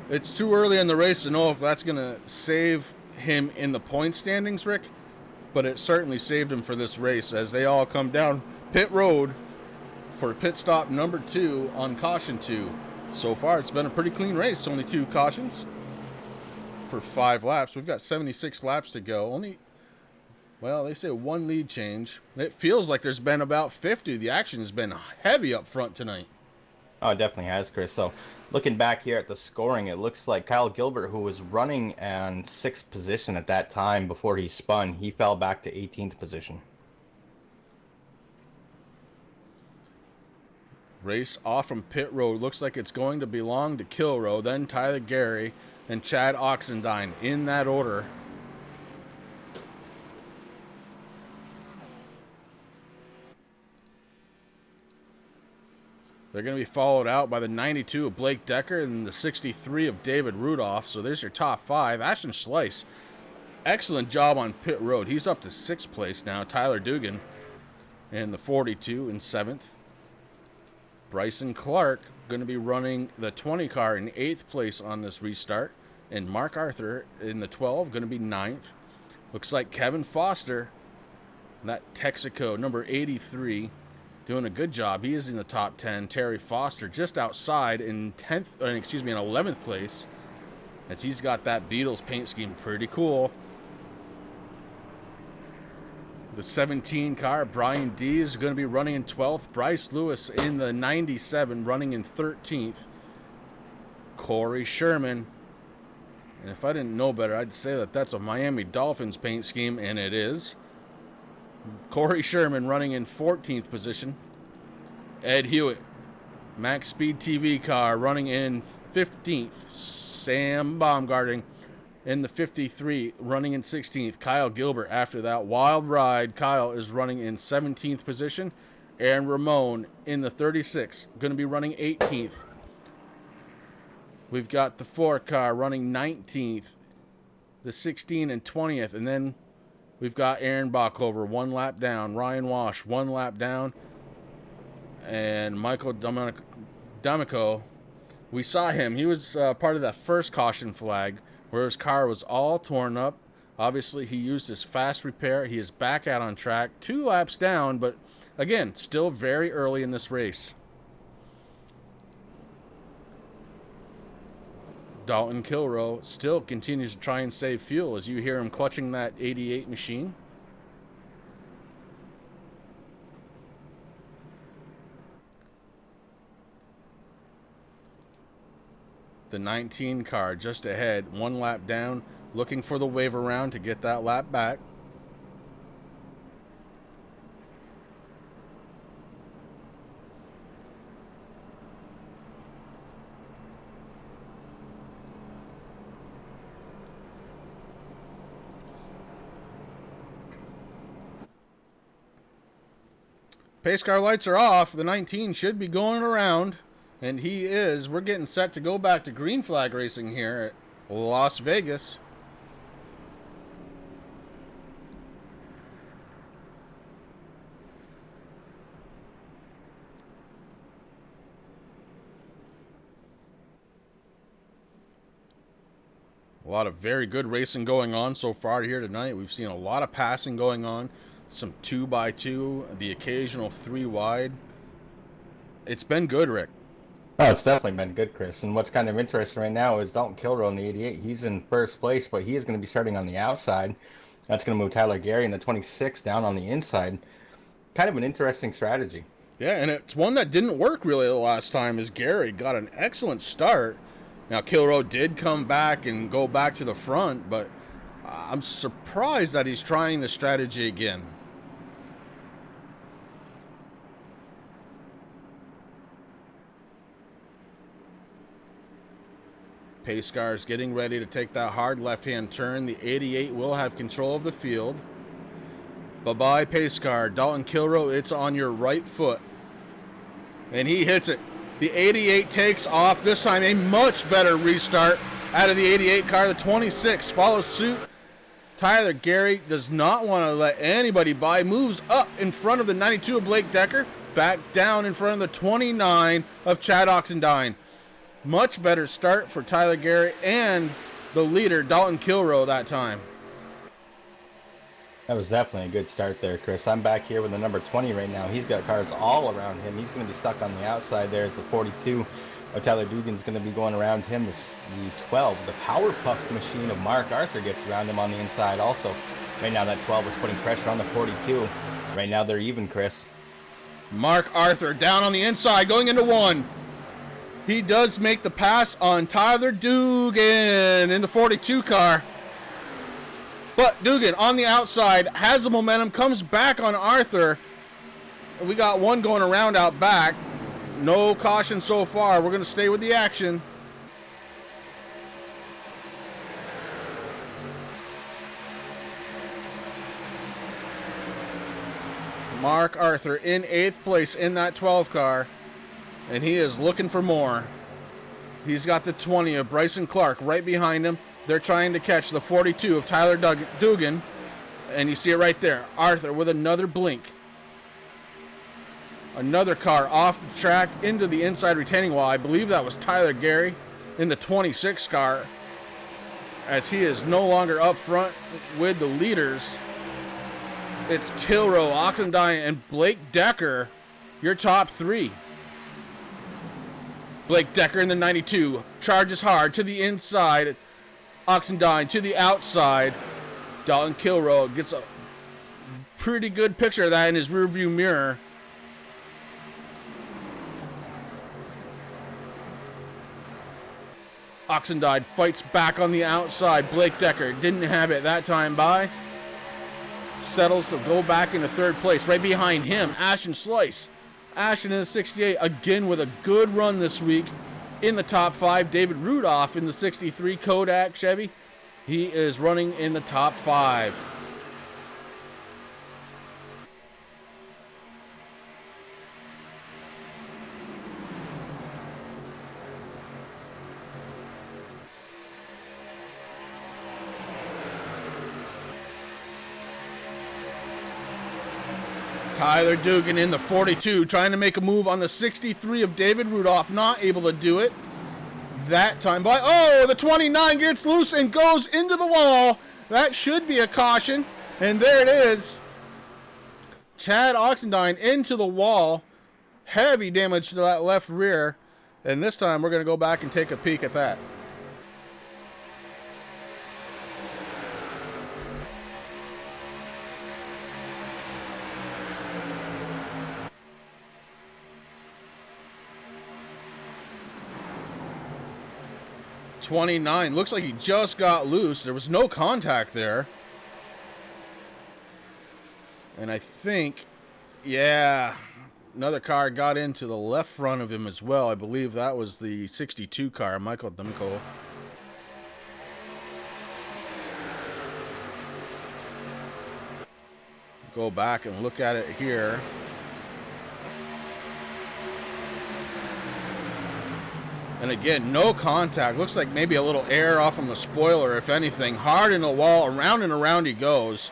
It's too early in the race to know if that's going to save him in the point standings, Rick, but it certainly saved him for this race as they all come down pit road for pit stop number 2 on caution 2. So far, it's been a pretty clean race. Only 2 cautions for 5 laps. We've got 76 laps to go. Well, they say 1 lead change. It feels like there's been about 50. The action has been heavy up front tonight. Oh, it definitely has, Chris. So, looking back here at the scoring, it looks like Kyle Gilbert, who was running in 6th position at that time before he spun, he fell back to 18th position. Race off from pit road. Looks like it's going to belong to Kilroe, then Tyler Gary, and Chad Oxendine in that order. They're going to be followed out by the 92 of Blake Decker and the 63 of David Rudolph. So there's your top 5. Ashton Schleiss, excellent job on pit road. He's up to 6th place now. Tyler Dugan and the 42 in 7th. Bryson Clark going to be running the 20 car in 8th place on this restart. And Mark Arthur in the 12 going to be 9th. Looks like Kevin Foster, that Texaco number 83, doing a good job. He is in the top 10. Terry Foster just outside in 11th place, as he's got that Beatles paint scheme. Pretty cool. The 17 car, Brian D, is going to be running in 12th. Bryce Lewis in the 97 running in 13th. Corey Sherman. And if I didn't know better, I'd say that that's a Miami Dolphins paint scheme, and it is. Corey Sherman running in 14th position. Ed Hewitt, MaxSpeedTV car, running in 15th. Sam Baumgarting in the 53, running in 16th. Kyle Gilbert after that wild ride. Kyle is running in 17th position. Aaron Ramon in the 36, going to be running 18th. We've got the 4 car running 19th. The 16 and 20th, and then we've got Aaron Backover, 1 lap down. Ryan Wash, 1 lap down. And Michael D'Amico, we saw him. He was part of that first caution flag where his car was all torn up. Obviously, he used his fast repair. He is back out on track, 2 laps down, but Again, still very early in this race. Dalton Kilrow still continues to try and save fuel as you hear him clutching that 88 machine. The 19 car just ahead, 1 lap down, looking for the wave around to get that lap back. Pace car lights are off. The 19 should be going around, and he is. We're getting set to go back to green flag racing here at Las Vegas. A lot of very good racing going on so far here tonight. We've seen a lot of passing going on. Some 2x2, the occasional 3 wide. It's been good, Rick. Oh, it's definitely been good, Chris. And what's kind of interesting right now is Dalton Kilrow in the 88. He's in first place, but he is going to be starting on the outside. That's going to move Tyler Gary in the 26 down on the inside. Kind of an interesting strategy. Yeah, and it's one that didn't work really the last time, as Gary got an excellent start. Now, Kilrow did come back and go back to the front, but I'm surprised that he's trying the strategy again. Pace cars getting ready to take that hard left-hand turn. The 88 will have control of the field. Bye-bye, pace car. Dalton Kilrow, it's on your right foot. And he hits it. The 88 takes off. This time a much better restart out of the 88 car. The 26 follows suit. Tyler Gary does not want to let anybody by. Moves up in front of the 92 of Blake Decker. Back down in front of the 29 of Chad Oxendine. Much better start for Tyler Gary and the leader, Dalton Kilrow, that time. That was definitely a good start there, Chris. I'm back here with the number 20 right now. He's got cars all around him. He's going to be stuck on the outside there as the 42 of Tyler Dugan's going to be going around him. The 12, the Power Puff machine of Mark Arthur gets around him on the inside also. Right now that 12 is putting pressure on the 42. Right now they're even, Chris. Mark Arthur down on the inside, going into 1. He does make the pass on Tyler Dugan in the 42 car. But Dugan on the outside has the momentum, comes back on Arthur. We got 1 going around out back. No caution so far. We're going to stay with the action. Mark Arthur in 8th place in that 12 car. And he is looking for more. He's got the 20 of Bryson Clark right behind him. They're trying to catch the 42 of Tyler Dugan. And you see it right there. Arthur with another blink. Another car off the track into the inside retaining wall. I believe that was Tyler Gary in the 26 car, as he is no longer up front with the leaders. It's Kilrow, Oxendine, and Blake Decker, your top 3. Blake Decker in the 92 charges hard to the inside. Oxendine to the outside. Dalton Kilrow gets a pretty good picture of that in his rearview mirror. Oxendine fights back on the outside. Blake Decker didn't have it that time by. Settles to go back into 3rd place. Right behind him, Ashton Slice. Ashton in the 68, again with a good run this week in the top 5. David Rudolph in the 63 Kodak Chevy. He is running in the top 5. Tyler Dugan in the 42, trying to make a move on the 63 of David Rudolph, not able to do it that time. But oh, the 29 gets loose and goes into the wall. That should be a caution, and there it is. Chad Oxendine into the wall. Heavy damage to that left rear. And this time we're going to go back and take a peek at that. .29. Looks like he just got loose. There was no contact there. And I think, yeah, another car got into the left front of him as well. I believe that was the 62 car, Michael D'Amico. Go back and look at it here. And again, no contact. Looks like maybe a little air off from the spoiler, if anything. Hard in the wall, around and around he goes.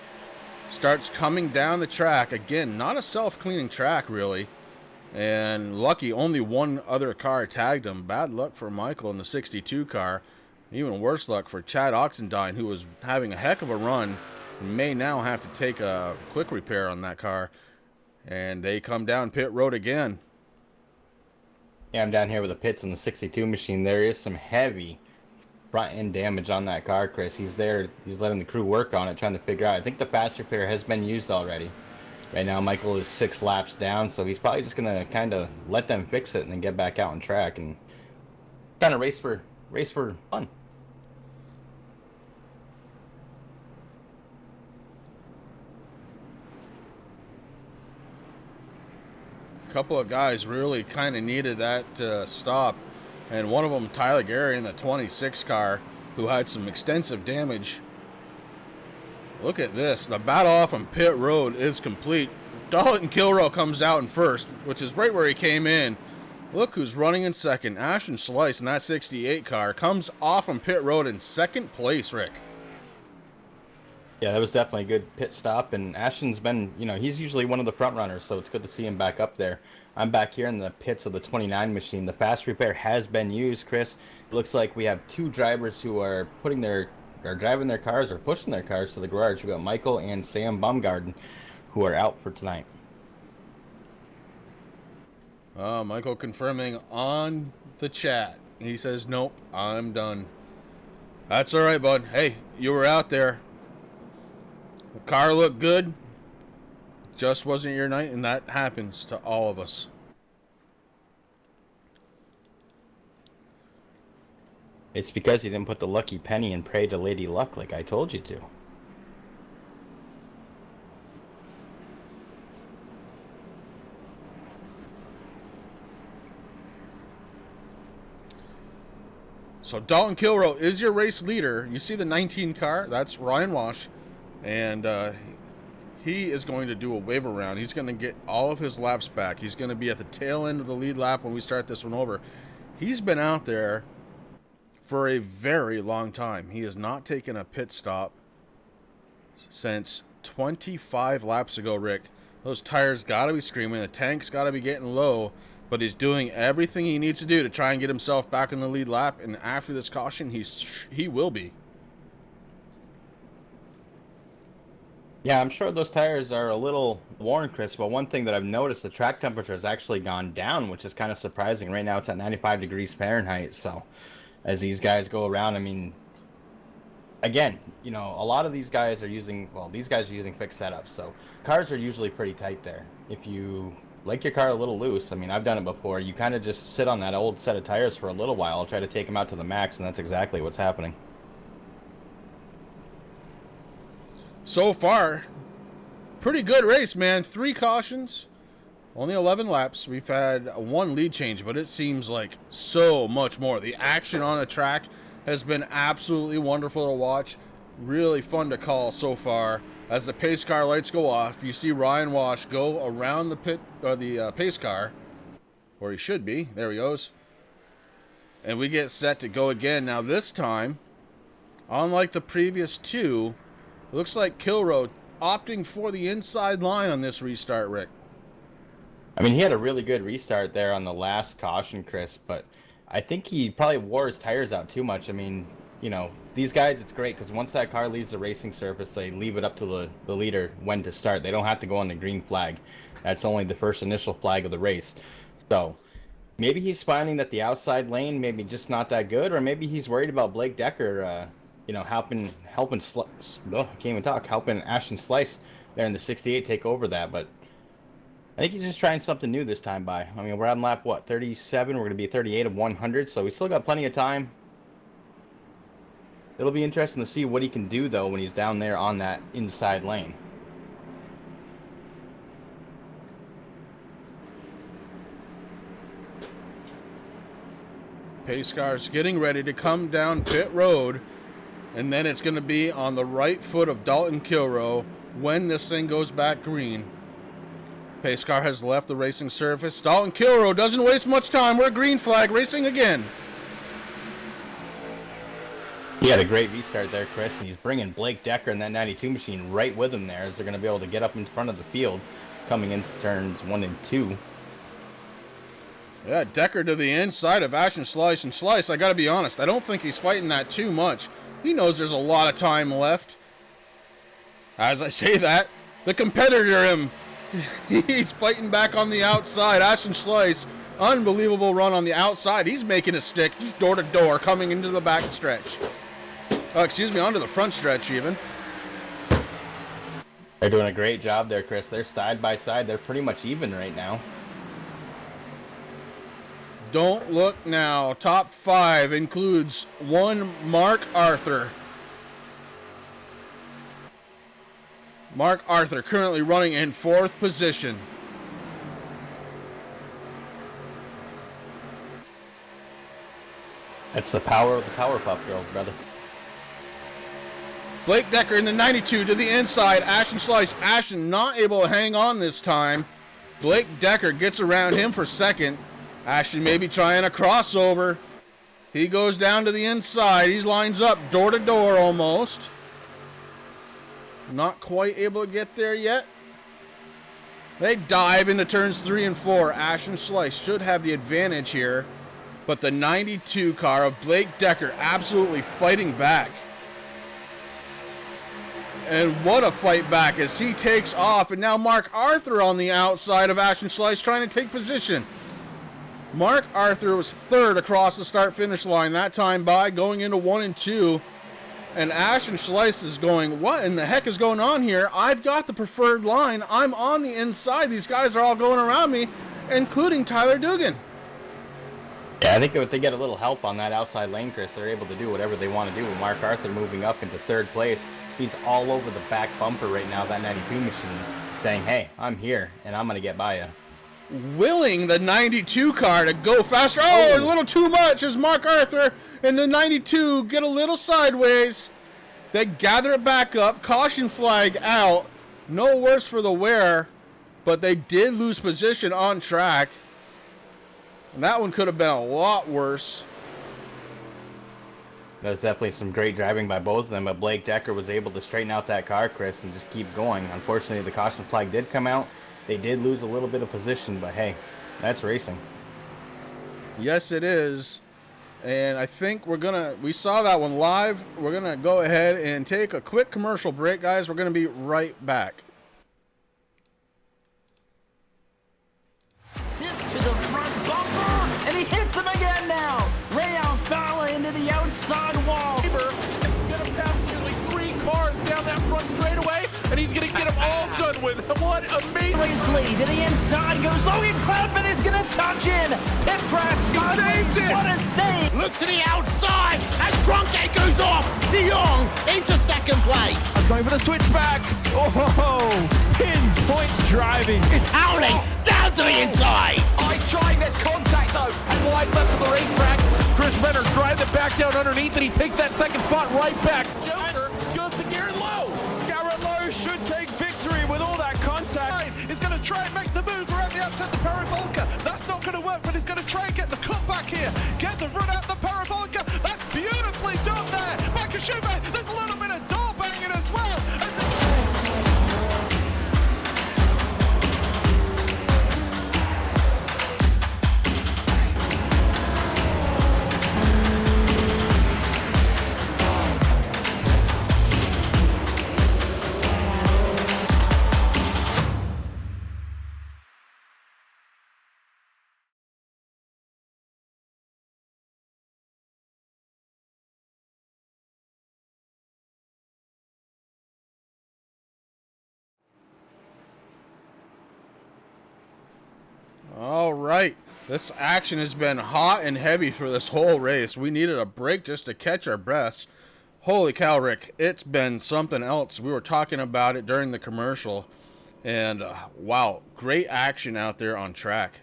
Starts coming down the track. Again, not a self-cleaning track, really. And lucky, only one other car tagged him. Bad luck for Michael in the 62 car. Even worse luck for Chad Oxendine, who was having a heck of a run. May now have to take a quick repair on that car. And they come down pit road again. Yeah, I'm down here with the pits in the 62 machine. There is some heavy front end damage on that car, Chris. He's there. He's letting the crew work on it, trying to figure out. I think the fast repair has been used already. Right now, Michael is 6 laps down, so he's probably just going to kind of let them fix it and then get back out on track and kind of race for fun. Couple of guys really kind of needed that stop, and one of them, Tyler Gary in the 26 car, who had some extensive damage. Look at this. The battle off on pit road is complete. Dalton Kilrow comes out in first, which is right where he came in. Look who's running in second. Ashton Slice in that 68 car comes off on pit road in second place, Rick. Yeah, that was definitely a good pit stop, and Ashton's been, he's usually one of the front runners, so it's good to see him back up there. I'm back here in the pits of the 29 machine. The fast repair has been used, Chris. It looks like we have 2 drivers who are driving their cars or pushing their cars to the garage. We got Michael and Sam Baumgarten, who are out for tonight. Michael confirming on the chat. He says, nope, I'm done. That's all right, bud. Hey, you were out there. The car looked good. Just wasn't your night, and that happens to all of us. It's because you didn't put the lucky penny and pray to Lady Luck like I told you to. So Dalton Kilrow is your race leader. You see the 19 car? That's Ryan Wash. And he is going to do a wave around. He's going to get all of his laps back. He's going to be at the tail end of the lead lap when we start this one over. He's been out there for a very long time. He has not taken a pit stop since 25 laps ago, Rick. Those tires got to be screaming. The tank's got to be getting low. But he's doing everything he needs to do to try and get himself back in the lead lap. And after this caution, he will be. Yeah, I'm sure those tires are a little worn, Chris, but one thing that I've noticed, the track temperature has actually gone down, which is kind of surprising. Right now it's at 95 degrees Fahrenheit, so as these guys go around, I mean, again, a lot of these guys are using, these guys are using fixed setups, so cars are usually pretty tight there. If you like your car a little loose, I mean, I've done it before, you kind of just sit on that old set of tires for a little while, try to take them out to the max, and that's exactly what's happening. So far, pretty good race, man. 3 cautions, only 11 laps. We've had 1 lead change, but it seems like so much more. The action on the track has been absolutely wonderful to watch. Really fun to call so far. As the pace car lights go off, you see Ryan Wash go around the pit or the pace car, where he should be. There he goes. And we get set to go again. Now this time, unlike the previous 2, it looks like Kilrow opting for the inside line on this restart, Rick. I mean, he had a really good restart there on the last caution, Chris, but I think he probably wore his tires out too much. I mean, you know, these guys, it's great because once that car leaves the racing surface, they leave it up to the leader when to start. They don't have to go on the green flag. That's only the first initial flag of the race. So maybe he's finding that the outside lane maybe just not that good, or maybe he's worried about Blake Decker, you know, helping Ashton Slice there in the 68 take over that. But I think he's just trying something new this time by. I mean, we're on lap, what, 37? We're going to be 38 of 100, so we still got plenty of time. It'll be interesting to see what he can do, though, when he's down there on that inside lane. Pace car's getting ready to come down pit road, and then it's going to be on the right foot of Dalton Kilroe when this thing goes back green. Pace car has left the racing surface. Dalton Kilroe doesn't waste much time. We're green flag racing again. He had a great restart there, Chris, and he's bringing Blake Decker and that 92 machine right with him there as they're going to be able to get up in front of the field coming into turns 1 and 2. Yeah, Decker to the inside of Ashton Slice. And Slice, I got to be honest, I don't think he's fighting that too much. He knows there's a lot of time left. As I say that, the competitor he's fighting back on the outside. Ashton Slice, unbelievable run on the outside. He's making a stick. He's door to door coming into the back stretch. Onto the front stretch even. They're doing a great job there, Chris. They're side by side. They're pretty much even right now. Don't look now. Top 5 includes one Mark Arthur. Mark Arthur currently running in 4th position. That's the power of the Powerpuff Girls, brother. Blake Decker in the 92 to the inside. Ashton Slice. Ashton not able to hang on this time. Blake Decker gets around him for second. Ashton maybe trying a crossover. He goes down to the inside. He lines up door to door almost. Not quite able to get there yet. They dive into turns 3 and 4. Ashton Slice should have the advantage here. But the 92 car of Blake Decker absolutely fighting back. And what a fight back as he takes off. And now Mark Arthur on the outside of Ashton Slice trying to take position. Mark Arthur was 3rd across the start-finish line that time by going into 1 and 2. And Ashton Slice is going, what in the heck is going on here? I've got the preferred line. I'm on the inside. These guys are all going around me, including Tyler Dugan. Yeah, I think if they get a little help on that outside lane, Chris, they're able to do whatever they want to do. With Mark Arthur moving up into 3rd place, he's all over the back bumper right now, that 92 machine, saying, hey, I'm here, and I'm going to get by you. Willing the 92 car to go faster. Oh, a little too much as Mark Arthur and the 92 get a little sideways. They gather it back up. Caution flag out. No worse for the wear, but they did lose position on track. And that one could have been a lot worse. That was definitely some great driving by both of them, but Blake Decker was able to straighten out that car, Chris, and just keep going. Unfortunately, the caution flag did come out. They did lose a little bit of position, but hey, that's racing. Yes, it is. And I think we saw that one live. We're going to go ahead and take a quick commercial break, guys. We're going to be right back. Assist to the front bumper, and he hits him again now. Rayon Fowler into the outside wall. He's going to pass nearly 3 cars down that front straightaway, and he's going to get them all done with. What amazing. Lee to the inside goes Logan Cloudman is going to touch in. Pit press sideways. What a save. Look to the outside as Cronkite goes off. De Jong into 2nd place. I'm going for the switchback. Oh, pinpoint driving. It's howling down to the inside. There's contact though. As the line left of the racetrack, Chris Renner drives it back down underneath, and he takes that 2nd spot right back. Joker goes to Garrett Lowe. Garrett Lowe should take victory with all that contact. He's going to try and make the move around the outside the parabolica. That's not going to work, but he's going to try and get the cutback here. Get the run out the parabolica. That's beautifully done there. Michael Schubert, there's a little bit of door banging as well. right. This action has been hot and heavy for this whole race. We needed a break just to catch our breaths. Holy cow, Rick. It's been something else. We were talking about it during the commercial. And, wow, great action out there on track.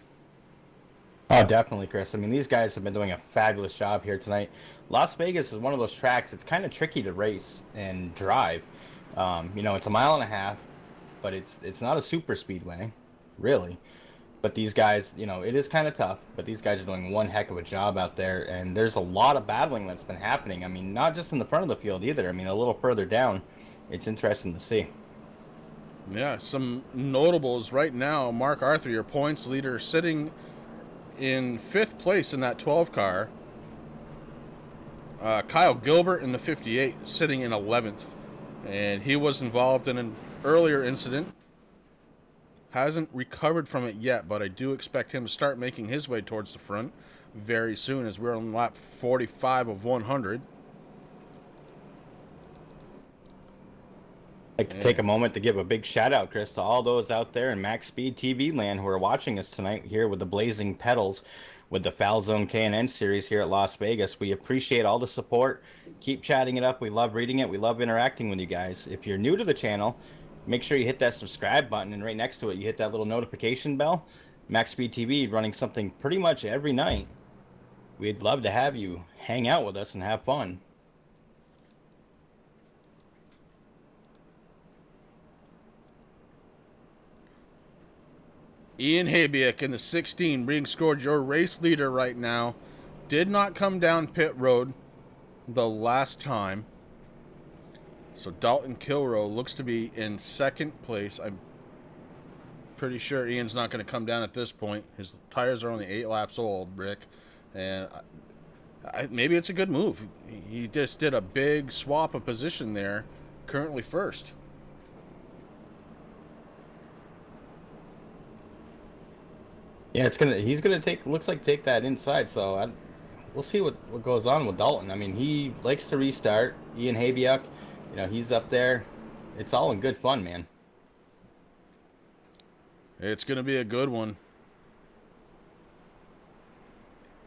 Oh, definitely, Chris. I mean, these guys have been doing a fabulous job here tonight. Las Vegas is one of those tracks. It's kind of tricky to race and drive. You know, it's a mile and a half, but it's not a super speedway, really. But these guys, you know, it is kind of tough, but these guys are doing one heck of a job out there, and there's a lot of battling that's been happening. I mean, not just in the front of the field either. I mean, a little further down, it's interesting to see. Yeah, some notables right now. Mark Arthur, your points leader, sitting in 5th place in that 12 car. Kyle Gilbert in the 58, sitting in 11th. And he was involved in an earlier incident. Hasn't recovered from it yet, but I do expect him to start making his way towards the front very soon, as we're on lap 45 of 100. I'd like to take a moment to give a big shout out, Chris, to all those out there in MaxSpeedTV land who are watching us tonight here with the Blazing Pedals with the Foul Zone K&N series here at Las Vegas. We appreciate all the support. Keep chatting it up. We love reading it. We love interacting with you guys. If you're new to the channel, make sure you hit that subscribe button, and right next to it, you hit that little notification bell. MaxSpeedTV running something pretty much every night. We'd love to have you hang out with us and have fun. Ian Habiak in the 16 being scored your race leader right now. Did not come down pit road the last time. So Dalton Kilroe looks to be in 2nd place. I'm pretty sure Ian's not going to come down at this point. His tires are only 8 laps old, Rick. And maybe it's a good move. He just did a big swap of position there. Currently 1st. Yeah, he's gonna take that inside, so we'll see what goes on with Dalton. I mean, he likes to restart. Ian Habiak, you know, he's up there. It's all in good fun, man. It's gonna be a good one.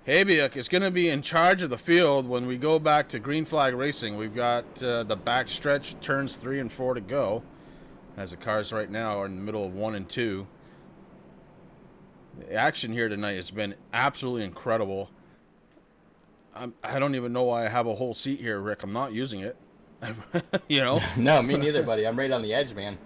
Habiak is gonna be in charge of the field when we go back to green flag racing. We've got the back stretch, turns 3 and 4 to go, as the cars right now are in the middle of 1 and 2. The action here tonight has been absolutely incredible. I don't even know why I have a whole seat here, Rick. I'm not using it. You know? No, me neither, buddy. I'm right on the edge, man.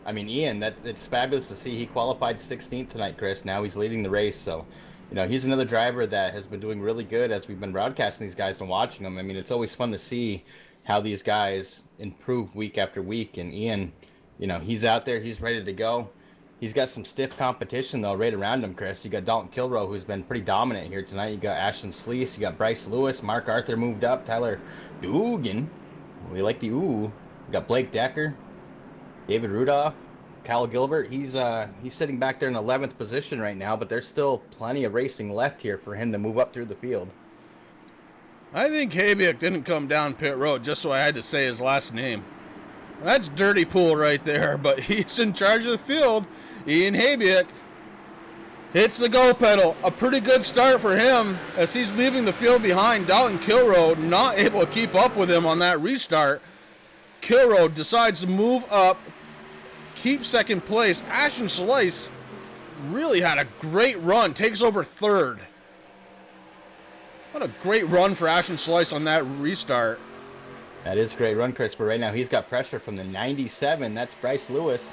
I mean, Ian, it's fabulous to see. He qualified 16th tonight, Chris. Now he's leading the race. So, you know, he's another driver that has been doing really good as we've been broadcasting these guys and watching them. I mean, it's always fun to see how these guys improve week after week. And Ian, you know, he's out there. He's ready to go. He's got some stiff competition, though, right around him, Chris. You got Dalton Kilroe, who's been pretty dominant here tonight. You got Ashton Sleece. You got Bryce Lewis. Mark Arthur moved up. Tyler Dugan. We like the ooh. You got Blake Decker. David Rudolph. Kyle Gilbert. He's sitting back there in 11th position right now, but there's still plenty of racing left here for him to move up through the field. I think Habiak didn't come down pit road just so I had to say his last name. That's dirty pool right there, but he's in charge of the field. Ian Habiak hits the go pedal. A pretty good start for him as he's leaving the field behind. Dalton Kilroe not able to keep up with him on that restart. Kilroe decides to move up, keep 2nd place. Ashton Slice really had a great run, takes over 3rd. What a great run for Ashton Slice on that restart. That is a great run, Chris, but right now he's got pressure from the 97. That's Bryce Lewis.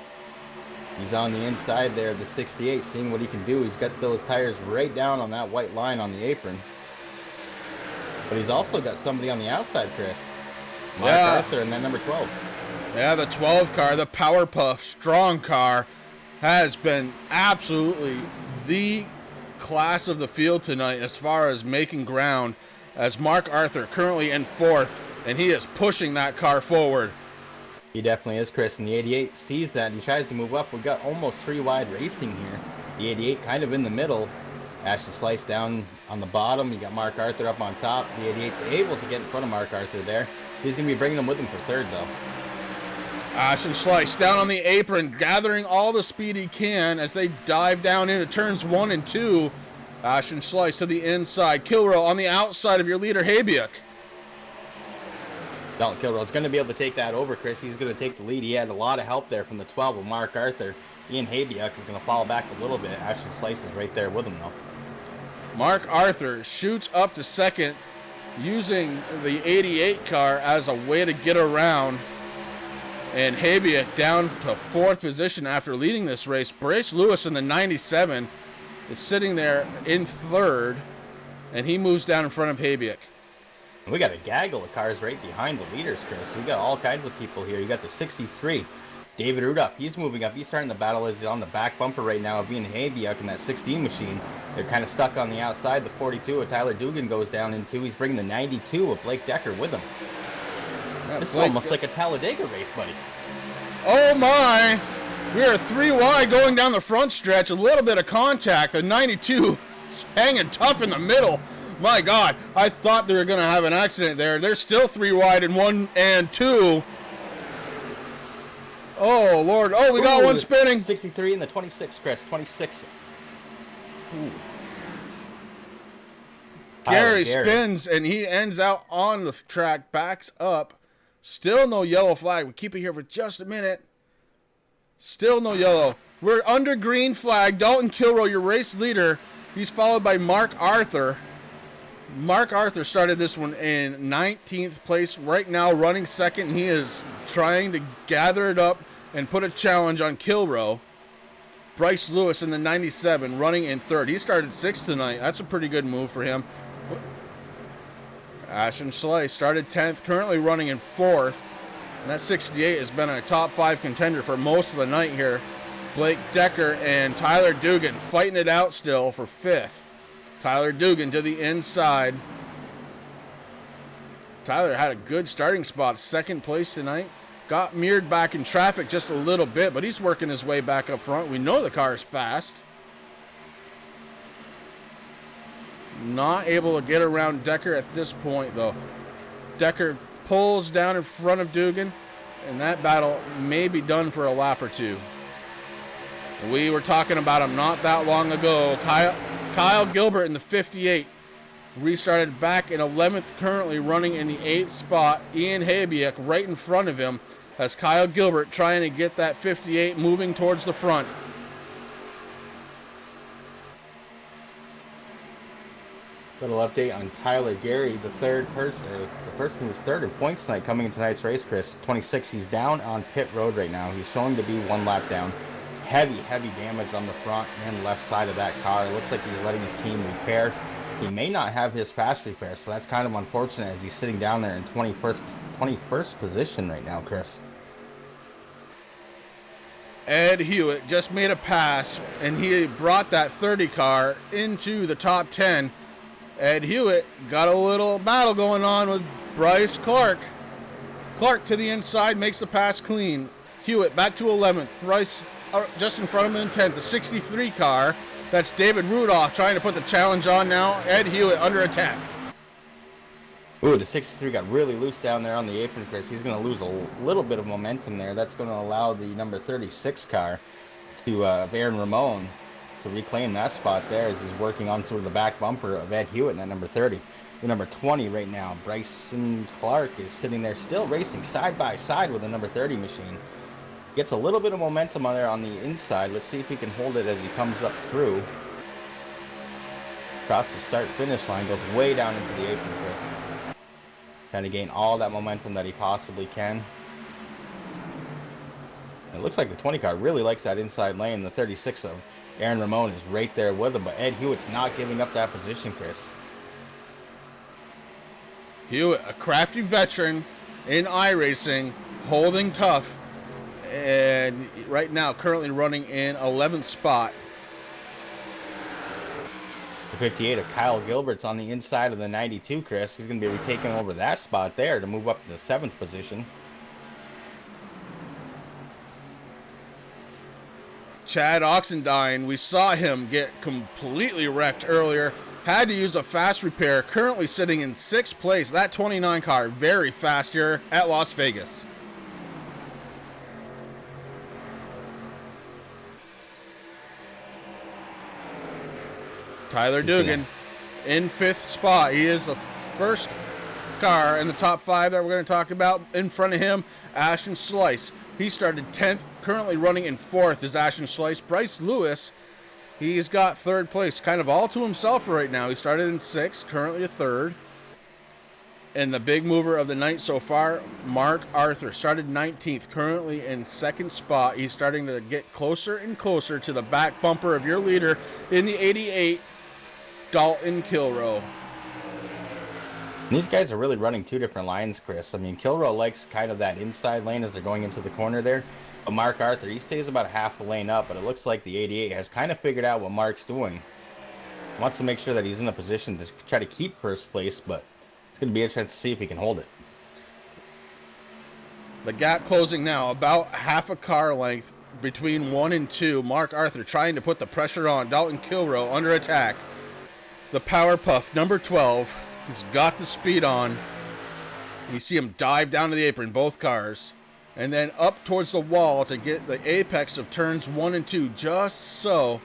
He's on the inside there of the 68, seeing what he can do. He's got those tires right down on that white line on the apron. But he's also got somebody on the outside, Chris. Mark Arthur in that number 12. Yeah, the 12 car, the Power Puff strong car, has been absolutely the class of the field tonight as far as making ground, as Mark Arthur currently in 4th, and he is pushing that car forward. He definitely is, Chris, and the 88 sees that, and he tries to move up. We've got almost 3 wide racing here. The 88 kind of in the middle. Ashton Slice down on the bottom. You got Mark Arthur up on top. The 88's able to get in front of Mark Arthur there. He's going to be bringing him with him for 3rd, though. Ashton Slice down on the apron, gathering all the speed he can as they dive down into turns 1 and 2. Ashton Slice to the inside. Kilrow on the outside of your leader, Habiuk. Dalton Kilroy's going to be able to take that over, Chris. He's going to take the lead. He had a lot of help there from the 12 with Mark Arthur. Ian Habiuk is going to fall back a little bit. Ashton Slice is right there with him, though. Mark Arthur shoots up to second, using the 88 car as a way to get around. And Habiuk down to 4th position after leading this race. Brace Lewis in the 97 is sitting there in 3rd, and he moves down in front of Habiuk. We got a gaggle of cars right behind the leaders, Chris. We got all kinds of people here. You got the 63, David Rudolph. He's moving up. He's starting the battle. He's on the back bumper right now of being Habiuk in that 16 machine. They're kind of stuck on the outside. The 42 of Tyler Dugan goes down into. He's bringing the 92 of Blake Decker with him. This is almost like a Talladega race, buddy. Oh my! We are 3 wide going down the front stretch. A little bit of contact. The 92 is hanging tough in the middle. My God, I thought they were going to have an accident there. They're still 3 wide in 1 and 2. Oh, Lord. Oh, we got one spinning. 63 and the 26, Chris. 26. Ooh. Gary spins, and he ends out on the track, backs up. Still no yellow flag. We keep it here for just a minute. Still no yellow. We're under green flag. Dalton Kilroy, your race leader. He's followed by Mark Arthur. Mark Arthur started this one in 19th place. Right now running second. He is trying to gather it up and put a challenge on Kilroy. Bryce Lewis in the 97 running in 3rd. He started 6th tonight. That's a pretty good move for him. Ashton Schley started 10th, currently running in 4th. And that 68 has been a top 5 contender for most of the night here. Blake Decker and Tyler Dugan fighting it out still for 5th. Tyler Dugan to the inside. Tyler had a good starting spot, 2nd place tonight. Got mirrored back in traffic just a little bit, but he's working his way back up front. We know the car is fast. Not able to get around Decker at this point, though. Decker pulls down in front of Dugan, and that battle may be done for a lap or 2. We were talking about him not that long ago. Kyle Gilbert in the 58 restarted back in 11th, currently running in the 8th spot. Ian Habiuk right in front of him as Kyle Gilbert trying to get that 58 moving towards the front. Little update on Tyler Gary, the person who's 3rd in points tonight coming in tonight's race, Chris. 26, he's down on pit road right now. He's showing to be 1 lap down. Heavy damage on the front and left side of that car. It looks like he's letting his team repair. He may not have his fast repair, so that's kind of unfortunate as he's sitting down there in 21st position right now, Chris. Ed Hewitt just made a pass, and he brought that 30 car into the top 10. Ed Hewitt got a little battle going on with Bryce Clark. Clark to the inside, makes the pass clean. Hewitt back to 11th. Bryce just in front of him in 10th. The 63 car. That's David Rudolph trying to put the challenge on now. Ed Hewitt under attack. Ooh, the 63 got really loose down there on the apron, Chris. He's going to lose a little bit of momentum there. That's going to allow the number 36 car to Aaron Ramon to reclaim that spot there as he's working on through the back bumper of Ed Hewitt in that number 30. The number 20 right now, Bryson Clark, is sitting there still racing side by side with the number 30 machine. Gets a little bit of momentum on there on the inside. Let's see if he can hold it as he comes up through. Across the start-finish line, goes way down into the apron, Chris. Trying to gain all that momentum that he possibly can. It looks like the 20 car really likes that inside lane. The 36 of Aaron Ramon is right there with him, but Ed Hewitt's not giving up that position, Chris. Hewitt, a crafty veteran in iRacing, holding tough, and right now currently running in 11th spot. The 58 of Kyle Gilbert's on the inside of the 92, Chris. He's going to be taking over that spot there to move up to the 7th position. Chad Oxendine, we saw him get completely wrecked earlier. Had to use a fast repair. Currently sitting in 6th place. That 29 car, very fast here at Las Vegas. Tyler Dugan in 5th spot. He is the first car in the top 5 that we're going to talk about. In front of him, Ashton Slice. He started 10th, currently running in 4th is Ashton Slice. Bryce Lewis, he's got 3rd place, kind of all to himself right now. He started in 6th, currently a 3rd. And the big mover of the night so far, Mark Arthur, started 19th, currently in 2nd spot. He's starting to get closer and closer to the back bumper of your leader in the 88, Dalton Kilrow. These guys are really running 2 different lines, Chris. I mean, Kilrow likes kind of that inside lane as they're going into the corner there. But Mark Arthur, he stays about half a lane up, but it looks like the 88 has kind of figured out what Mark's doing. He wants to make sure that he's in a position to try to keep 1st place, but it's going to be interesting to see if he can hold it. The gap closing now, about half a car length between 1 and 2. Mark Arthur trying to put the pressure on. Dalton Kilrow under attack. The Power Puff, number 12. He's got the speed on. You see him dive down to the apron, both cars. And then up towards the wall to get the apex of turns 1 and 2, just so.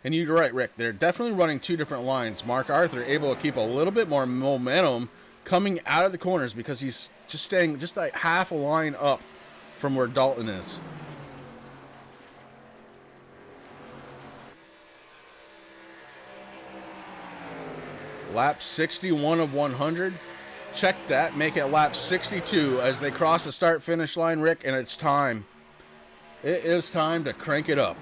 And you're right, Rick. They're definitely running 2 different lines. Mark Arthur able to keep a little bit more momentum coming out of the corners because he's just staying just like half a line up from where Dalton is. Lap 61 of 100. Check that. Make it lap 62 as they cross the start-finish line, Rick, and it's time. It is time to crank it up.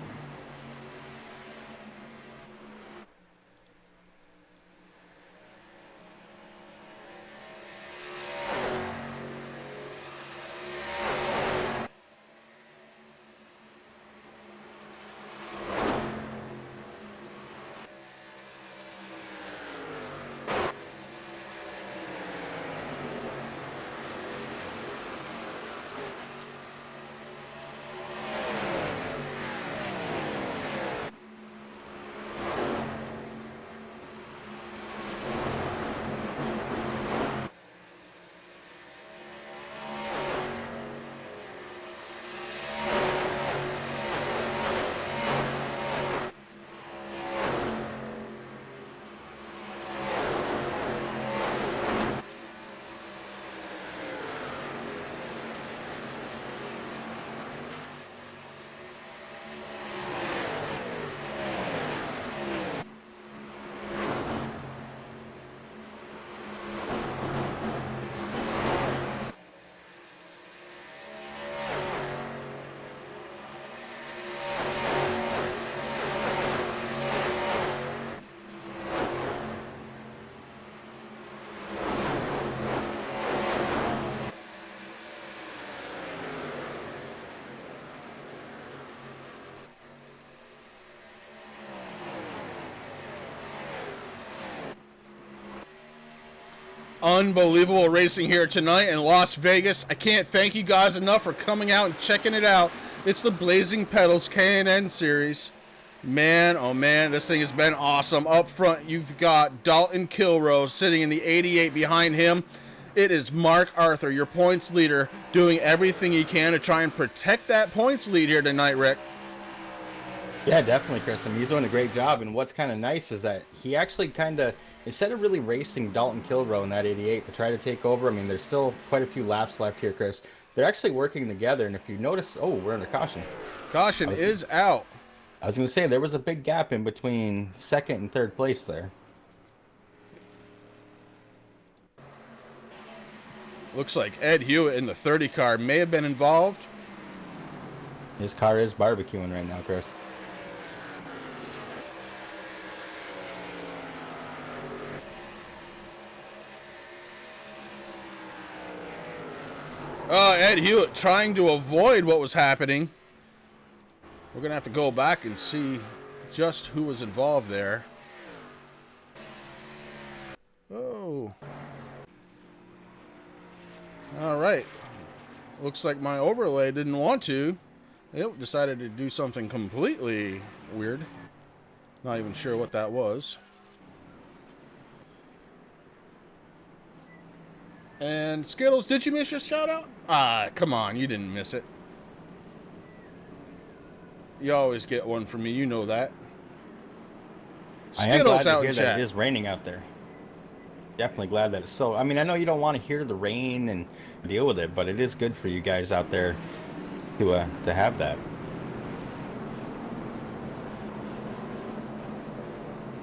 Unbelievable racing here tonight in Las Vegas. I can't thank you guys enough for coming out and checking it out. It's the Blazing Pedals K&N Series. Man, oh man, this thing has been awesome. Up front, you've got Dalton Kilrow sitting in the 88 behind him. It is Mark Arthur, your points leader, doing everything he can to try and protect that points lead here tonight, Rick. Yeah, definitely, Chris. I mean, he's doing a great job, and what's kind of nice is that he actually kind of, instead of really racing Dalton Kilrow in that 88 to try to take over, I mean, there's still quite a few laps left here, Chris. They're actually working together, and if you notice, oh, we're under caution. Caution is out. I was going to say, there was a big gap in between 2nd and 3rd place there. Looks like Ed Hewitt in the 30 car may have been involved. His car is barbecuing right now, Chris. Ed Hewitt trying to avoid what was happening. We're going to have to go back and see just who was involved there. Oh. All right. Looks like my overlay didn't want to. It decided to do something completely weird. Not even sure what that was. And Skittles, did you miss your shout out? Ah, come on, you didn't miss it. You always get one from me, you know that. I am Skittles glad to out hear in that chat. it is raining out there. Definitely glad that it's so. I mean, I know you don't want to hear the rain and deal with it, but it is good for you guys out there to have that.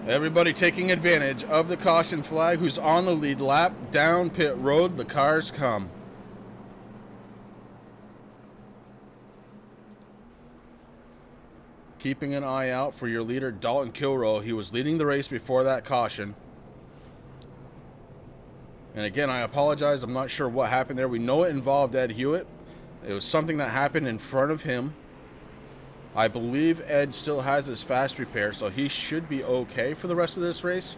Everybody taking advantage of the caution flag. Who's on the lead lap? Down pit road, the cars come. Keeping an eye out for your leader, Dalton Kilroe. He was leading the race before that caution. And again, I apologize. I'm not sure what happened there. We know it involved Ed Hewitt. It was something that happened in front of him. I believe Ed still has his fast repair, so he should be okay for the rest of this race.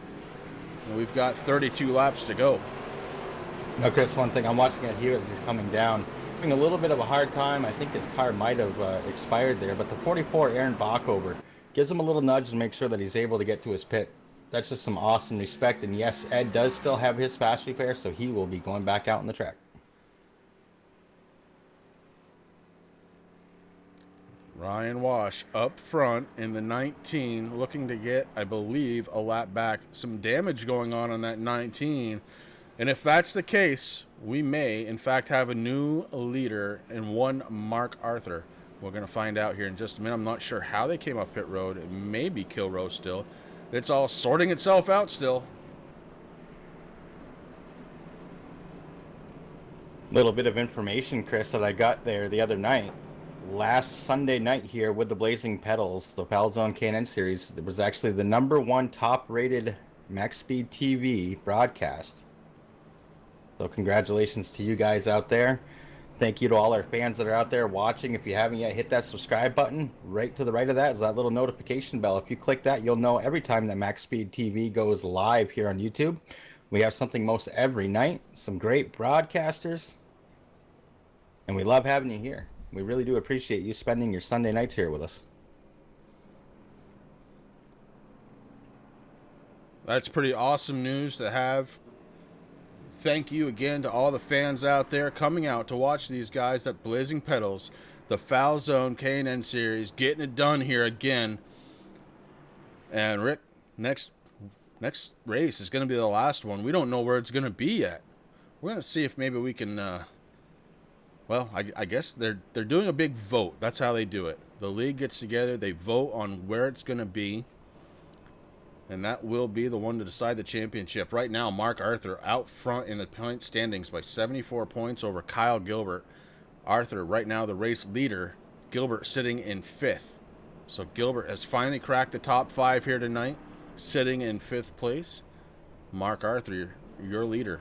And we've got 32 laps to go. Now, Chris, one thing I'm watching Ed Hewitt as he's coming down, having a little bit of a hard time. I think his car might have expired there, but the 44 Aaron Bockover gives him a little nudge to make sure that he's able to get to his pit. That's just some awesome respect. And yes, Ed does still have his fast repair, so he will be going back out on the track. Ryan Wash up front in the 19, looking to get, I believe, a lap back. Some damage going on that 19. And if that's the case, we may, in fact, have a new leader in one Mark Arthur. We're going to find out here in just a minute. I'm not sure how they came off pit road. It may be Kilroe still. It's all sorting itself out still. Little bit of information, Chris, that I got there the other night. Last Sunday night here with the Blazing Pedals, the Palzone K&N Series, it was actually the #1 top-rated MaxSpeedTV broadcast. So congratulations to you guys out there. Thank you to all our fans that are out there watching. If you haven't yet, hit that subscribe button. Right to the right of that is that little notification bell. If you click that, you'll know every time that MaxSpeedTV goes live here on YouTube. We have something most every night, some great broadcasters, and we love having you here. We really do appreciate you spending your Sunday nights here with us. That's pretty awesome news to have. Thank you again to all the fans out there coming out to watch these guys at Blazing Pedals, the Foul Zone K&N Series, getting it done here again. And Rick, next race is going to be the last one. We don't know where it's going to be yet. We're going to see if maybe we can... Well, I guess they're doing a big vote. That's how they do it. The league gets together, they vote on where it's going to be, and that will be the one to decide the championship. Right now, Mark Arthur out front in the point standings by 74 points over Kyle Gilbert. Arthur, right now, the race leader. Gilbert sitting in 5th. So Gilbert has finally cracked the top 5 here tonight, sitting in 5th place. Mark Arthur, your leader.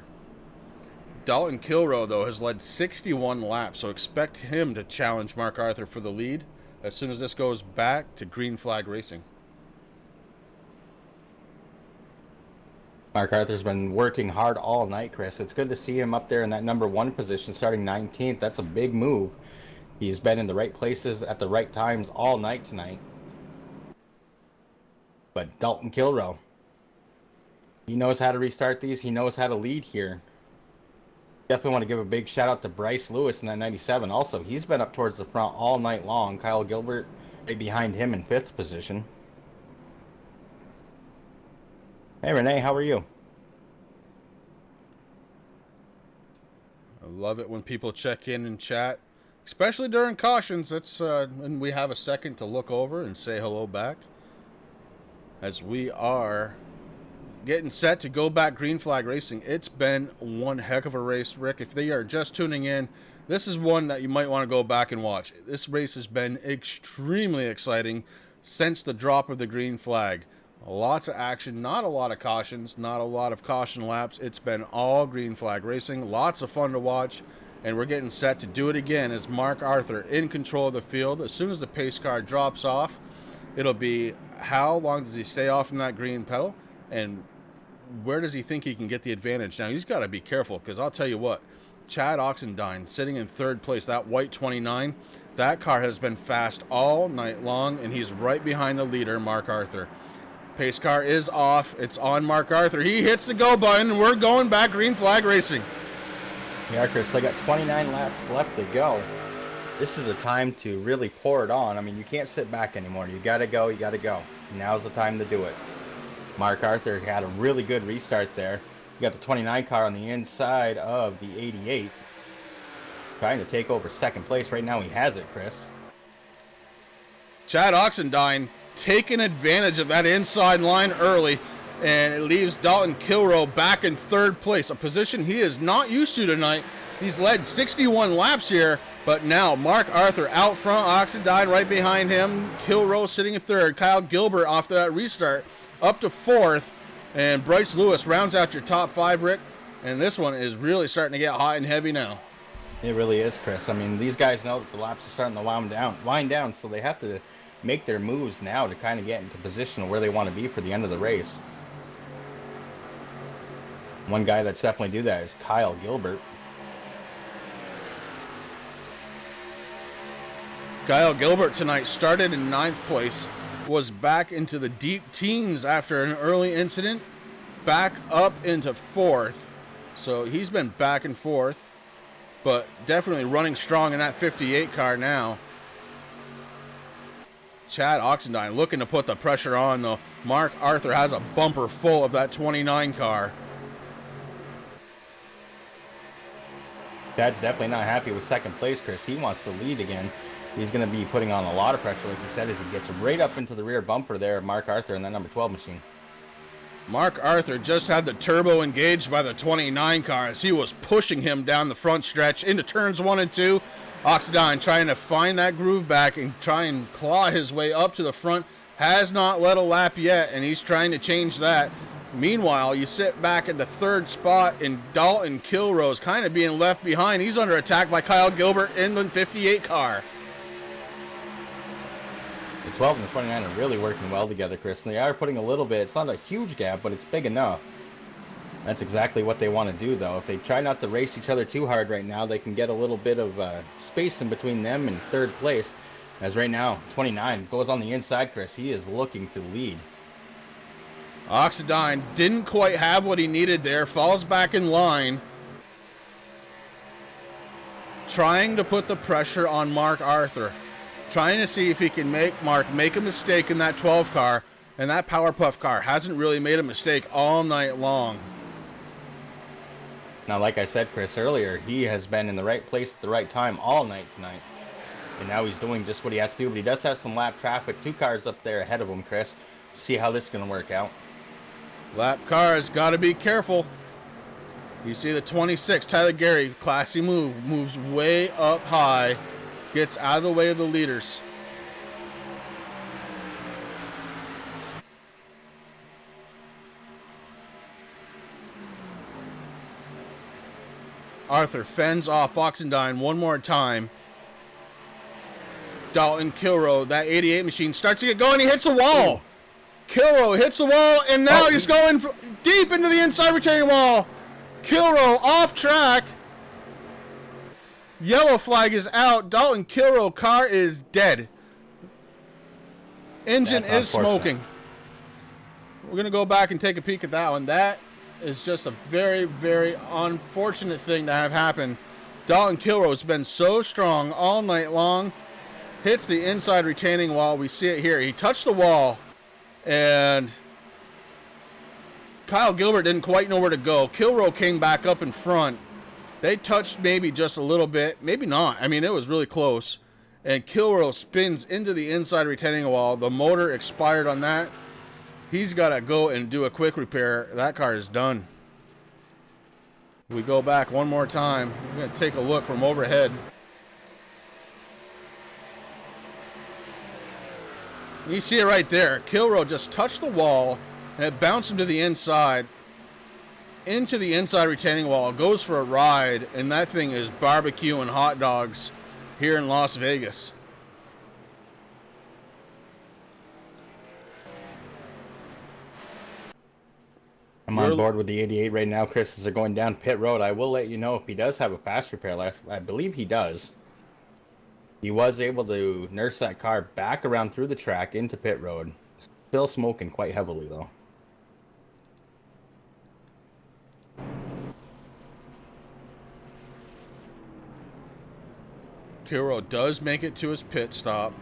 Dalton Kilroe, though, has led 61 laps, so expect him to challenge Mark Arthur for the lead as soon as this goes back to green flag racing. Mark Arthur's been working hard all night, Chris. It's good to see him up there in that #1 position, starting 19th. That's a big move. He's been in the right places at the right times all night tonight. But Dalton Kilroe, he knows how to restart these. He knows how to lead here. Definitely want to give a big shout out to Bryce Lewis in that 97. Also, he's been up towards the front all night long. Kyle Gilbert right behind him in 5th position. Hey, Renee, how are you? I love it when people check in and chat, especially during cautions. That's when we have a second to look over and say hello back. As we are getting set to go back green flag racing. It's been one heck of a race, Rick. If they are just tuning in, this is one that you might want to go back and watch. This race has been extremely exciting since the drop of the green flag. Lots of action, not a lot of cautions, not a lot of caution laps. It's been all green flag racing. Lots of fun to watch, and we're getting set to do it again as Mark Arthur in control of the field. As soon as the pace car drops off, it'll be how long does he stay off from that green pedal, and where does he think he can get the advantage? Now, he's got to be careful, because I'll tell you what, Chad Oxendine sitting in 3rd place, that white 29, that car has been fast all night long, and he's right behind the leader, Mark Arthur. Pace car is off. It's on Mark Arthur. He hits the go button, and we're going back green flag racing. Yeah, Chris, I got 29 laps left to go. This is the time to really pour it on. I mean, you can't sit back anymore. You got to go. You got to go. Now's the time to do it. Mark Arthur had a really good restart there. You got the 29 car on the inside of the 88. Trying to take over second place. Right now he has it, Chris. Chad Oxendine taking advantage of that inside line early, and it leaves Dalton Kilrow back in third place, a position he is not used to tonight. He's led 61 laps here, but now Mark Arthur out front, Oxendine right behind him, Kilrow sitting in third, Kyle Gilbert after that restart up to fourth, and Bryce Lewis rounds out your top five, Rick, and this one is really starting to get hot and heavy now. It really is, Chris. I mean, these guys know that the laps are starting to wind down, so they have to make their moves now to kind of get into position where they want to be for the end of the race. One guy that's definitely do that is Kyle Gilbert. Kyle Gilbert tonight started in 9th place, was back into the deep teens after an early incident, back up into 4th. So he's been back and forth, but definitely running strong in that 58 car now. Chad Oxendine looking to put the pressure on, though. Mark Arthur has a bumper full of that 29 car. Chad's definitely not happy with second place, Chris. He wants to lead again. He's going to be putting on a lot of pressure, like you said, as he gets right up into the rear bumper there of Mark Arthur in that number 12 machine. Mark Arthur just had the turbo engaged by the 29 car as he was pushing him down the front stretch into turns 1 and 2. Oxendine trying to find that groove back and try and claw his way up to the front. Has not led a lap yet, and he's trying to change that. Meanwhile, you sit back at the third spot, and Dalton Kilrow's kind of being left behind. He's under attack by Kyle Gilbert in the 58 car. The 12 and the 29 are really working well together, Chris. And they are putting a little bit, it's not a huge gap, but it's big enough. That's exactly what they want to do, though. If they try not to race each other too hard right now, they can get a little bit of space in between them and third place. As right now, 29 goes on the inside, Chris. He is looking to lead. Oxendine didn't quite have what he needed there. Falls back in line. Trying to put the pressure on Mark Arthur. Trying to see if he can make Mark make a mistake in that 12 car. And that Powerpuff car hasn't really made a mistake all night long. Now, like I said, Chris, earlier, he has been in the right place at the right time all night tonight. And now he's doing just what he has to do. But he does have some lap traffic. 2 cars up there ahead of him, Chris. See how this is going to work out. Lap cars got to be careful. You see the 26, Tyler Gary, classy move. Moves way up high. Gets out of the way of the leaders. Arthur fends off Oxendine one more time. Dalton Kilrow, that 88 machine, starts to get going. He hits the wall. Kilrow hits the wall, and now he's going deep into the inside retaining wall. Kilrow off track. Yellow flag is out. Dalton Kilrow car is dead. Engine is smoking. We're going to go back and take a peek at that one. That is just a very, very unfortunate thing to have happen. Dalton Kilrow has been so strong all night long. Hits the inside retaining wall. We see it here. He touched the wall, and Kyle Gilbert didn't quite know where to go. Kilrow came back up in front. They touched maybe just a little bit. Maybe not. I mean, it was really close. And Kilrow spins into the inside retaining wall. The motor expired on that. He's got to go and do a quick repair. That car is done. We go back one more time. We're going to take a look from overhead. You see it right there. Kilrow just touched the wall, and it bounced him to the inside. Into the inside retaining wall. Goes for a ride, and that thing is barbecue and hot dogs here in Las Vegas. I'm on board with the 88 right now, Chris, as they're going down pit road. I will let you know if he does have a fast repair. I believe he does. He was able to nurse that car back around through the track into pit road. Still smoking quite heavily, though. Kilrow does make it to his pit stop.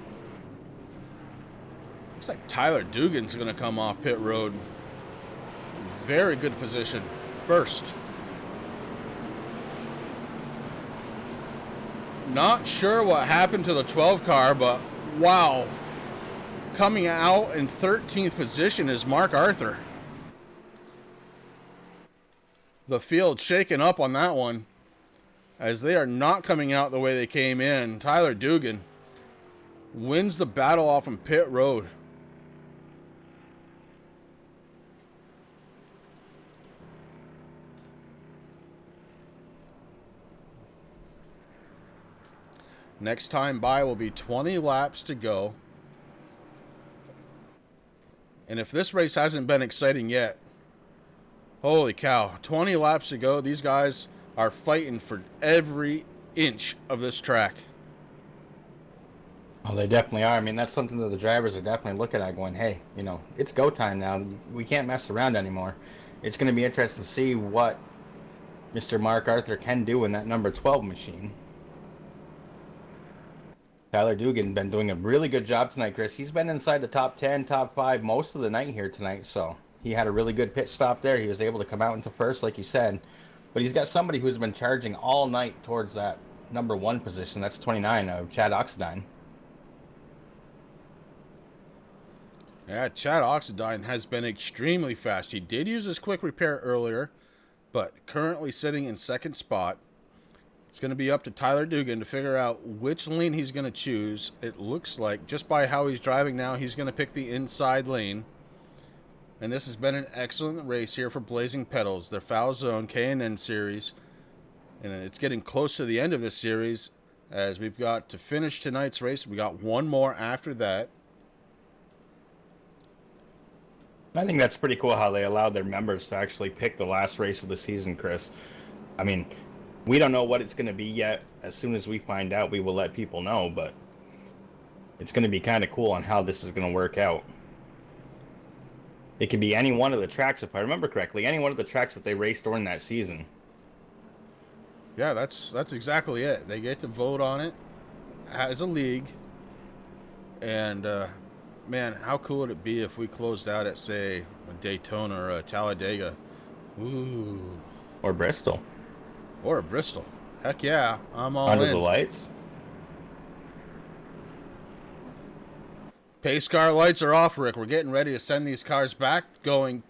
Looks like Tyler Dugan's going to come off pit road. very good position. First. Not sure what happened to the 12 car, but wow. Coming out in 13th position is Mark Arthur. The field shaken up on that one, as they are not coming out the way they came in. Tyler Dugan wins the battle off on pit road. Next time by will be 20 laps to go. And if this race hasn't been exciting yet, holy cow, 20 laps to go. These guys are fighting for every inch of this track. Oh, they definitely are. I mean, that's something that the drivers are definitely looking at going, hey, you know, it's go time now. We can't mess around anymore. It's going to be interesting to see what Mr. Mark Arthur can do in that number 12 machine. Tyler Dugan been doing a really good job tonight, Chris. He's been inside the top 10, top 5 most of the night here tonight, so he had a really good pit stop there. He was able to come out into first, like you said. But he's got somebody who's been charging all night towards that number 1 position. That's 29 of Chad Oxendine. Yeah, Chad Oxendine has been extremely fast. He did use his quick repair earlier, but currently sitting in second spot. It's going to be up to Tyler Dugan to figure out which lane he's going to choose. It looks like, just by how he's driving now, he's going to pick the inside lane. And this has been an excellent race here for Blazing Pedals, their Foul Zone K&N series. And it's getting close to the end of this series, as we've got to finish tonight's race. We got one more after that. I think that's pretty cool how they allowed their members to actually pick the last race of the season, Chris. I mean, we don't know what it's going to be yet. As soon as we find out, we will let people know, but it's going to be kind of cool on how this is going to work out. It could be any one of the tracks, if I remember correctly, any one of the tracks that they raced during that season. Yeah, that's exactly it. They get to vote on it as a league. And, man, how cool would it be if we closed out at, say, a Daytona or a Talladega? Ooh. Or Bristol. Or a Bristol. Heck yeah, I'm all in. Under the lights. Pace car lights are off, Rick. We're getting ready to send these cars back, going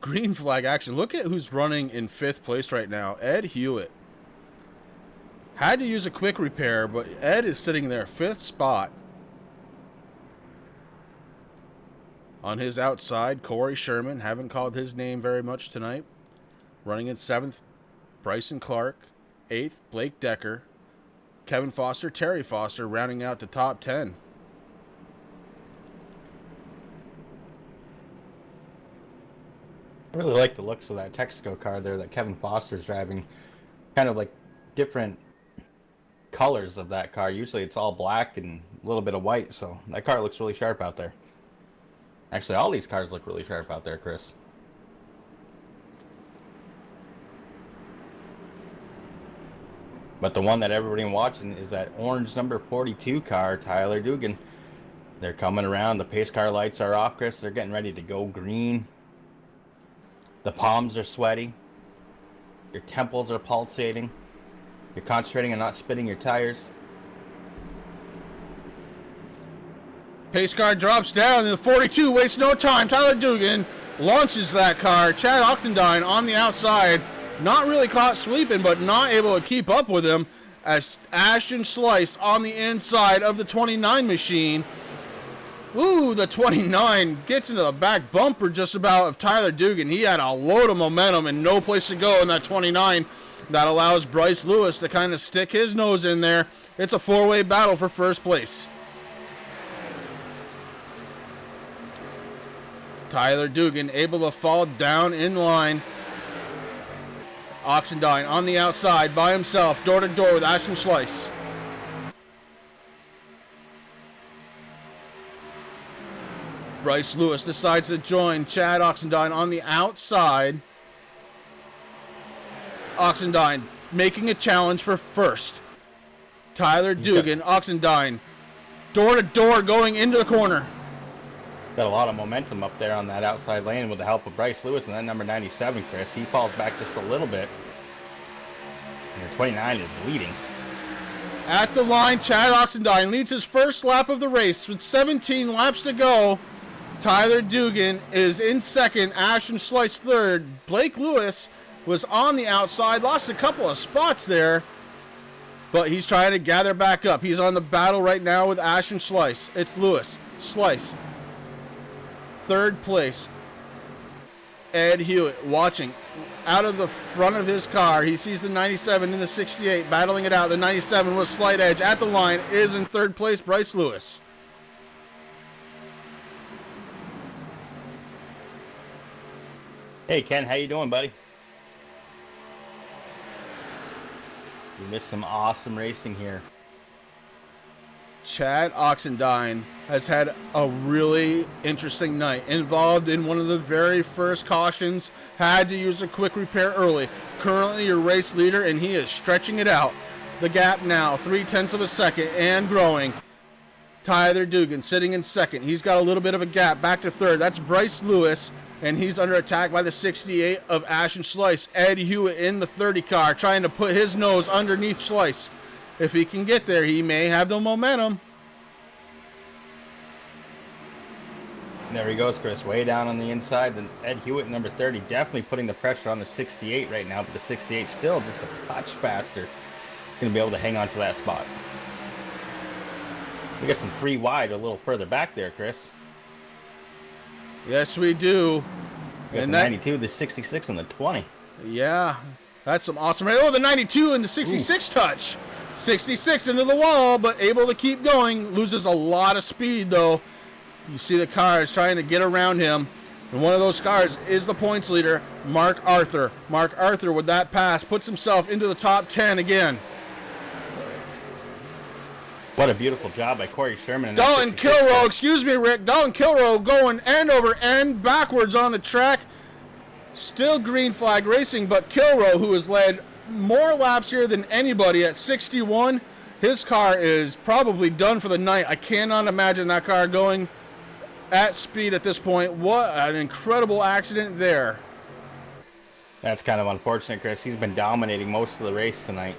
green flag action. Look at who's running in 5th place right now. Ed Hewitt. Had to use a quick repair, but Ed is sitting there, 5th spot. On his outside, Corey Sherman. Haven't called his name very much tonight. Running in 7th, Bryson Clark. 8th, Blake Decker. Kevin Foster, Terry Foster rounding out the top 10. I really like the looks of that Texaco car there that Kevin Foster's driving. Kind of like different colors of that car. Usually it's all black and a little bit of white, so that car looks really sharp out there. Actually, all these cars look really sharp out there, Chris. But the one that everybody watching is that orange number 42 car, Tyler Dugan. They're coming around. The pace car lights are off, Chris. They're getting ready to go green. The palms are sweaty. Your temples are pulsating. You're concentrating on not spinning your tires. Pace car drops down in the 42, wastes no time. Tyler Dugan launches that car. Chad Oxendine on the outside, not really caught sleeping, but not able to keep up with him, as Ashton Slice on the inside of the 29 machine. Ooh, the 29 gets into the back bumper just about of Tyler Dugan. He had a load of momentum and no place to go in that 29. That allows Bryce Lewis to kind of stick his nose in there. It's a four-way battle for first place. Tyler Dugan able to fall down in line. Oxendine on the outside by himself, door to door with Ashton Slice. Bryce Lewis decides to join Chad Oxendine on the outside. Oxendine making a challenge for first. Tyler Dugan, Oxendine, door to door going into the corner. Got a lot of momentum up there on that outside lane with the help of Bryce Lewis and then number 97, Chris. He falls back just a little bit. And 29 is leading. At the line, Chad Oxendine leads his first lap of the race with 17 laps to go. Tyler Dugan is in second, Ashton Slice third. Blake Lewis was on the outside, lost a couple of spots there, but he's trying to gather back up. He's on the battle right now with Ashton Slice. It's Lewis, Slice. Third place, Ed Hewitt watching out of the front of his car. He sees the 97 and the 68 battling it out. The 97 with slight edge at the line is in third place, Bryce Lewis. Hey Ken, how you doing, buddy? You missed some awesome racing here. Chad Oxendine has had a really interesting night. Involved in one of the very first cautions, had to use a quick repair early. Currently your race leader, and he is stretching it out. The gap now, 0.3 of a second and growing. Tyler Dugan sitting in second. He's got a little bit of a gap back to third. That's Bryce Lewis, and he's under attack by the 68 of Ashton Slice. Ed Hewitt in the 30 car trying to put his nose underneath Slice. If he can get there, he may have the momentum. There he goes, Chris, way down on the inside. Then Ed Hewitt, number 30, definitely putting the pressure on the 68 right now, but the 68 still just a touch faster. Going to be able to hang on to that spot. We got some 3 wide a little further back there, Chris. Yes, we do. We got And the that, 92, the 66, and the 20. yeah, that's some awesome. Oh, the 92 and the 66 touch. 66 into the wall, but able to keep going. Loses a lot of speed, though. You see the cars trying to get around him. And one of those cars is the points leader, Mark Arthur. Mark Arthur, with that pass, puts himself into the top 10 again. What a beautiful job by Corey Sherman. Dalton Kilroe, excuse me, Rick. Dalton Kilroe going end over end backwards on the track. Still green flag racing, but Kilroe, who has led more laps here than anybody at 61, his car is probably done for the night. I cannot imagine that car going at speed at this point. What an incredible accident there. That's kind of unfortunate, Chris. He's been dominating most of the race tonight.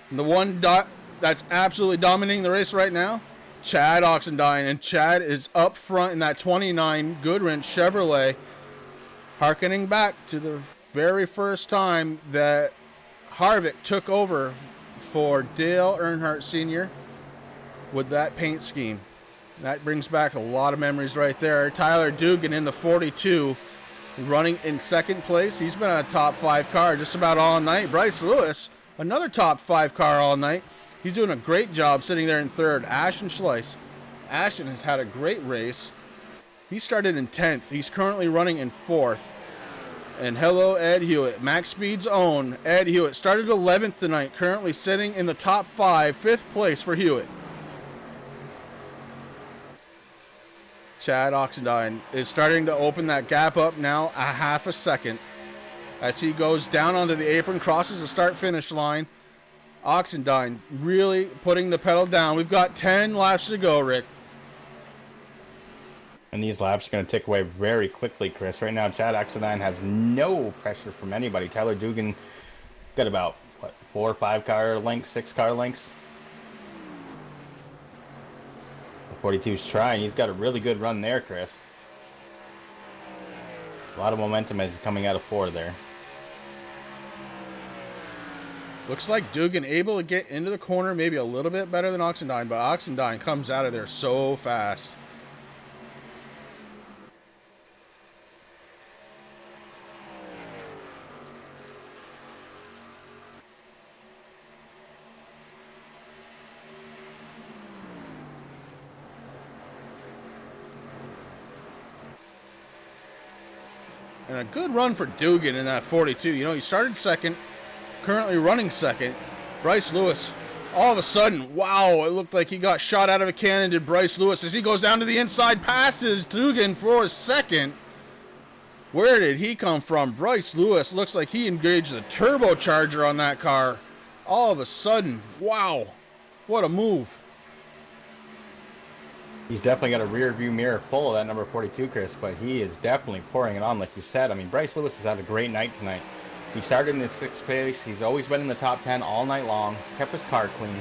And the one that's absolutely dominating the race right now, Chad Oxendine. And Chad is up front in that 29 Goodwrench Chevrolet, harkening back to the very first time that Harvick took over for Dale Earnhardt Sr. with that paint scheme. That brings back a lot of memories right there. Tyler Dugan in the 42, running in second place. He's been a top 5 car just about all night. Bryce Lewis, another top 5 car all night. He's doing a great job sitting there in third. Ashton Slice. Ashton has had a great race. He started in 10th. He's currently running in 4th. And hello, Ed Hewitt. Max Speed's own Ed Hewitt started 11th tonight, currently sitting in the top 5, 5th place for Hewitt. Chad Oxendine is starting to open that gap up now a half a second as he goes down onto the apron, crosses the start-finish line. Oxendine really putting the pedal down. We've got 10 laps to go, Rick. And these laps are going to tick away very quickly, Chris. Right now, Chad Oxendine has no pressure from anybody. Tyler Dugan got about, 4 or 5 car lengths, 6 car lengths. The 42's trying. He's got a really good run there, Chris. A lot of momentum as he's coming out of 4 there. Looks like Dugan able to get into the corner maybe a little bit better than Oxendine, but Oxendine comes out of there so fast. And a good run for Dugan in that 42. You know, he started second, currently running second. Bryce Lewis, all of a sudden, wow, it looked like he got shot out of a cannon, did Bryce Lewis, as he goes down to the inside, passes Dugan for a second. Where did he come from? Bryce Lewis looks like he engaged the turbocharger on that car. all of a sudden, wow, what a move. He's definitely got a rear view mirror full of that number 42, Chris, but he is definitely pouring it on, like you said. I mean, Bryce Lewis has had a great night tonight. He started in the 6th place. He's always been in the top 10 all night long, kept his car clean.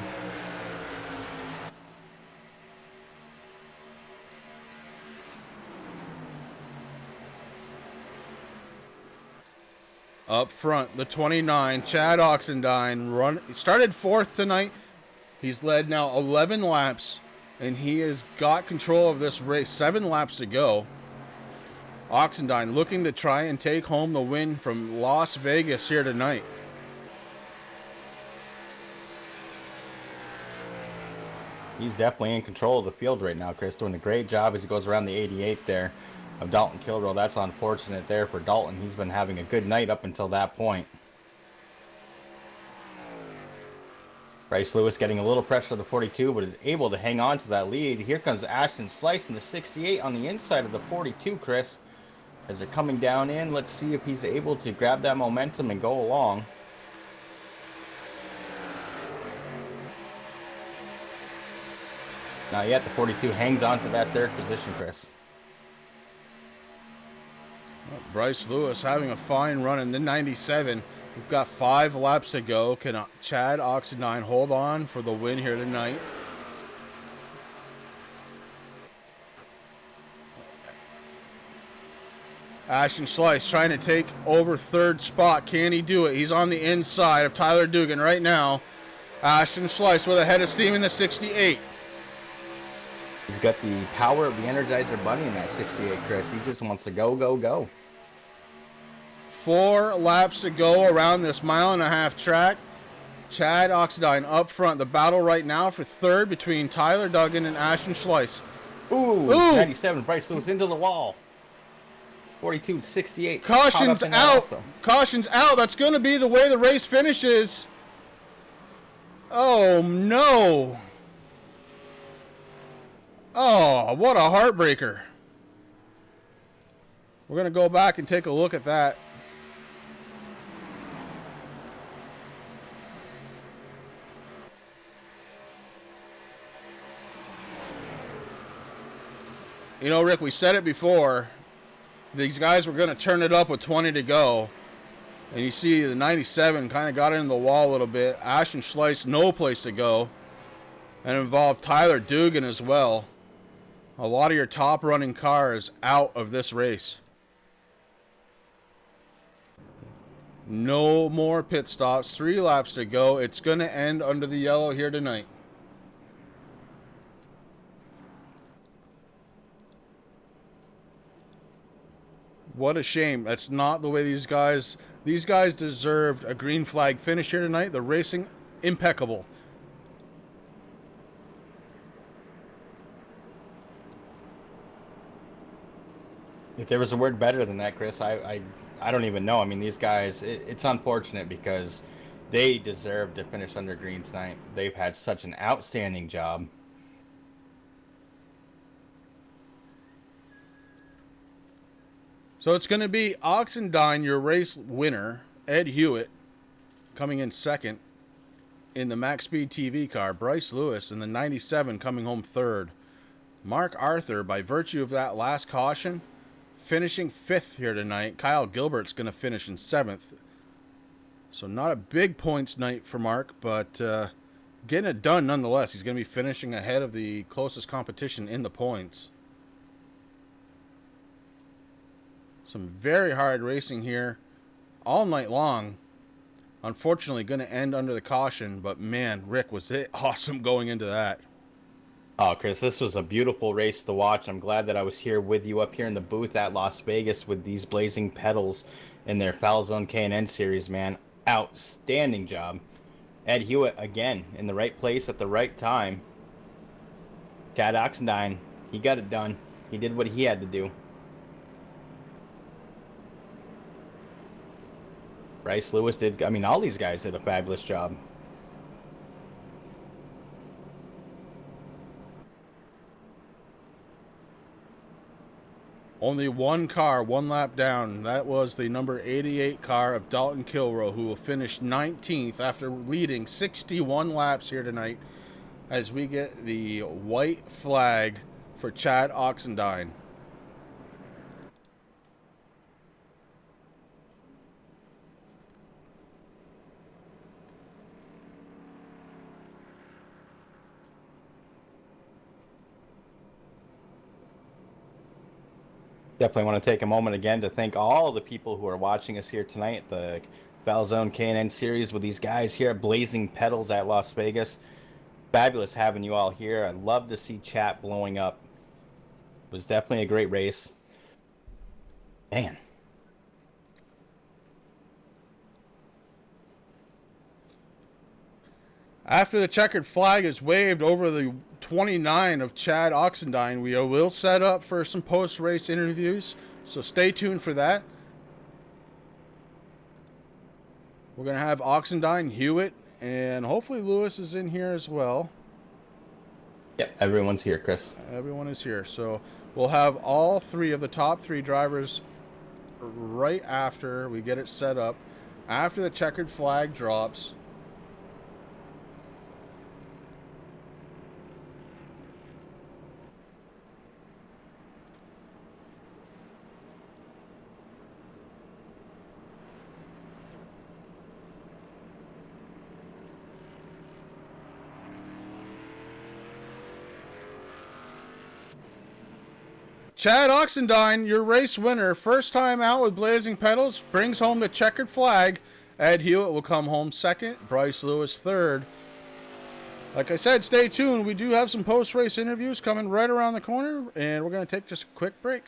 Up front, the 29, Chad Oxendine, started 4th tonight. He's led now 11 laps, and he has got control of this race. 7 laps to go. Oxendine looking to try and take home the win from Las Vegas here tonight. He's definitely in control of the field right now, Chris, doing a great job as he goes around the 88 there of Dalton Kilrow. That's unfortunate there for Dalton. He's been having a good night up until that point. Bryce Lewis getting a little pressure of the 42, but is able to hang on to that lead. Here comes Ashton Slice in the 68 on the inside of the 42, Chris. As they're coming down in, let's see if he's able to grab that momentum and go along. Not yet. The 42 hangs on to that 3rd position, Chris. Bryce Lewis having a fine run in the 97. We've got 5 laps to go. Can Chad Oxendine hold on for the win here tonight? Ashton Slice trying to take over 3rd spot. Can he do it? He's on the inside of Tyler Dugan right now. Ashton Slice with a head of steam in the 68. He's got the power of the Energizer Bunny in that 68, Chris. He just wants to go, go, go. 4 laps to go around this 1.5-mile track. Chad Oxendine up front. The battle right now for 3rd between Tyler Duggan and Ashton Slice. Ooh. 97, Bryce Lewis into the wall. 42, 68. Caution's out. Caution's out. That's going to be the way the race finishes. Oh, no. Oh, what a heartbreaker. We're going to go back and take a look at that. You know, Rick, we said it before. These guys were going to turn it up with 20 to go. And you see the 97 kind of got into the wall a little bit. Ashton Slice, no place to go. And involved Tyler Dugan as well. A lot of your top running cars out of this race. No more pit stops. 3 laps to go. It's going to end under the yellow here tonight. What a shame. That's not the way these guys deserved a green flag finish here tonight. They're racing impeccable. If there was a word better than that, Chris, I don't even know. I mean, these guys, it's unfortunate because they deserve to finish under green tonight. They've had such an outstanding job. So it's going to be Oxendine, your race winner, Ed Hewitt, coming in 2nd in the MaxSpeedTV car. Bryce Lewis in the 97 coming home 3rd. Mark Arthur, by virtue of that last caution, finishing 5th here tonight. Kyle Gilbert's going to finish in 7th. So not a big points night for Mark, but getting it done nonetheless. He's going to be finishing ahead of the closest competition in the points. Some very hard racing here all night long. Unfortunately, going to end under the caution, but man, Rick, was it awesome going into that. Oh, Chris, this was a beautiful race to watch. I'm glad that I was here with you up here in the booth at Las Vegas with these blazing pedals in their Foul Zone K&N series, man. Outstanding job. Ed Hewitt, again, in the right place at the right time. Chad Oxendine, he got it done. He did what he had to do. Bryce Lewis did, I mean, all these guys did a fabulous job. Only one car, one lap down. That was the number 88 car of Dalton Kilroe, who will finish 19th after leading 61 laps here tonight, as we get the white flag for Chad Oxendine. Definitely want to take a moment again to thank all the people who are watching us here tonight at the Valzone K&N Series with these guys here at Blazing Pedals at Las Vegas. Fabulous having you all here. I love to see chat blowing up. It was definitely a great race. Man. After the checkered flag is waved over the 29 of Chad Oxendine, we will set up for some post-race interviews, so stay tuned for that. We're going to have Oxendine, Hewitt, and hopefully Lewis is in here as well. Yep, everyone's here, Chris. Everyone is here, so we'll have all three of the top three drivers right after we get it set up, after the checkered flag drops. Chad Oxendine, your race winner, first time out with Blazing Pedals, brings home the checkered flag. Ed Hewitt will come home second, Bryce Lewis third. Like I said, stay tuned. We do have some post-race interviews coming right around the corner, and we're going to take just a quick break.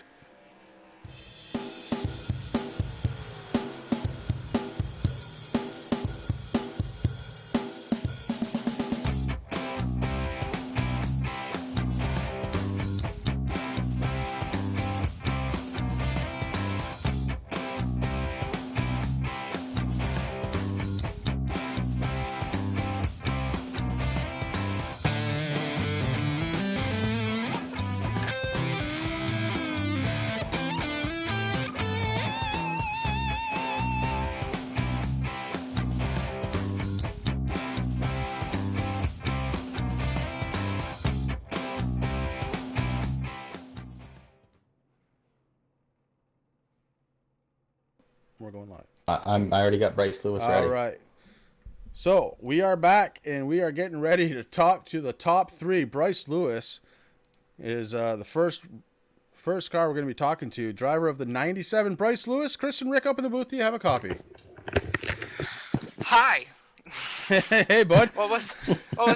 We're going live. I already got Bryce Lewis ready. All right. So we are back, and we are getting ready to talk to the top three. Bryce Lewis is the first car we're going to be talking to. Driver of the 97. Bryce Lewis, Chris and Rick up in the booth. Do you have a copy? Hi. Hey, bud. What was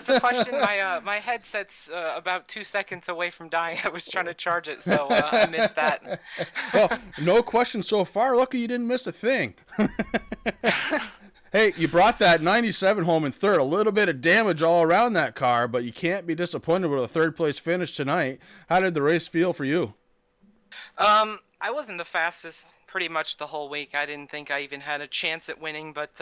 the question? My headset's about 2 seconds away from dying. I was trying to charge it, so I missed that. Well, no question so far. Lucky you didn't miss a thing. Hey, you brought that 97 home in third. A little bit of damage all around that car, but you can't be disappointed with a third place finish tonight. How did the race feel for you? I wasn't the fastest pretty much the whole week. I didn't think I even had a chance at winning, but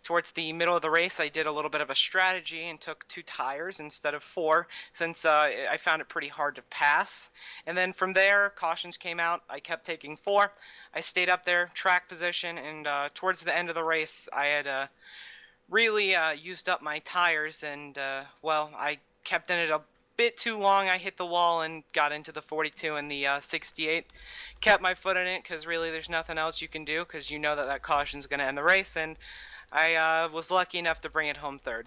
towards the middle of the race, I did a little bit of a strategy and took 2 tires instead of 4, since I found it pretty hard to pass. And then from there, cautions came out. I kept taking 4. I stayed up there, track position, and towards the end of the race, I had really used up my tires, and well, I kept in it a bit too long. I hit the wall and got into the 42 and the 68. Kept my foot in it because really there's nothing else you can do, because you know that caution's going to end the race, and I was lucky enough to bring it home third.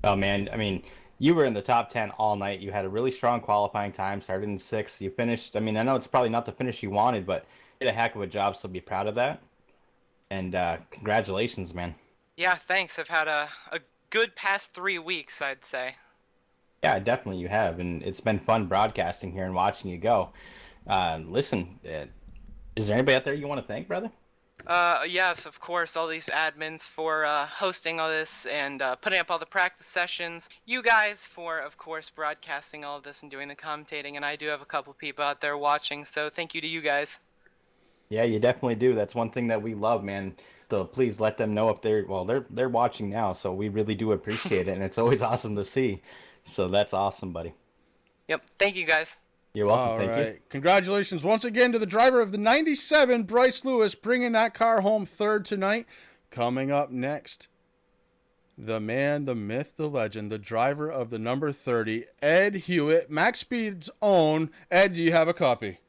Oh, man. I mean, you were in the top 10 all night. You had a really strong qualifying time, started in 6th. You finished, I mean, I know it's probably not the finish you wanted, but you did a heck of a job, so be proud of that. And congratulations, man. Yeah, thanks. I've had a good past 3 weeks, I'd say. Yeah, definitely you have, and it's been fun broadcasting here and watching you go. Listen, is there anybody out there you want to thank, brother? Yes, of course, all these admins for hosting all this and putting up all the practice sessions. You guys for, of course, broadcasting all of this and doing the commentating, and I do have a couple people out there watching, so thank you to you guys. Yeah, you definitely do. That's one thing that we love, man. So please let them know if they're watching now, so we really do appreciate it, and it's always awesome to see. So that's awesome, buddy. Yep, thank you guys. You're welcome. All Thank right. you. Congratulations once again to the driver of the 97, Bryce Lewis, bringing that car home third tonight. Coming up next, the man, the myth, the legend, the driver of the number 30, Ed Hewitt, Max Speed's own. Ed, do you have a copy?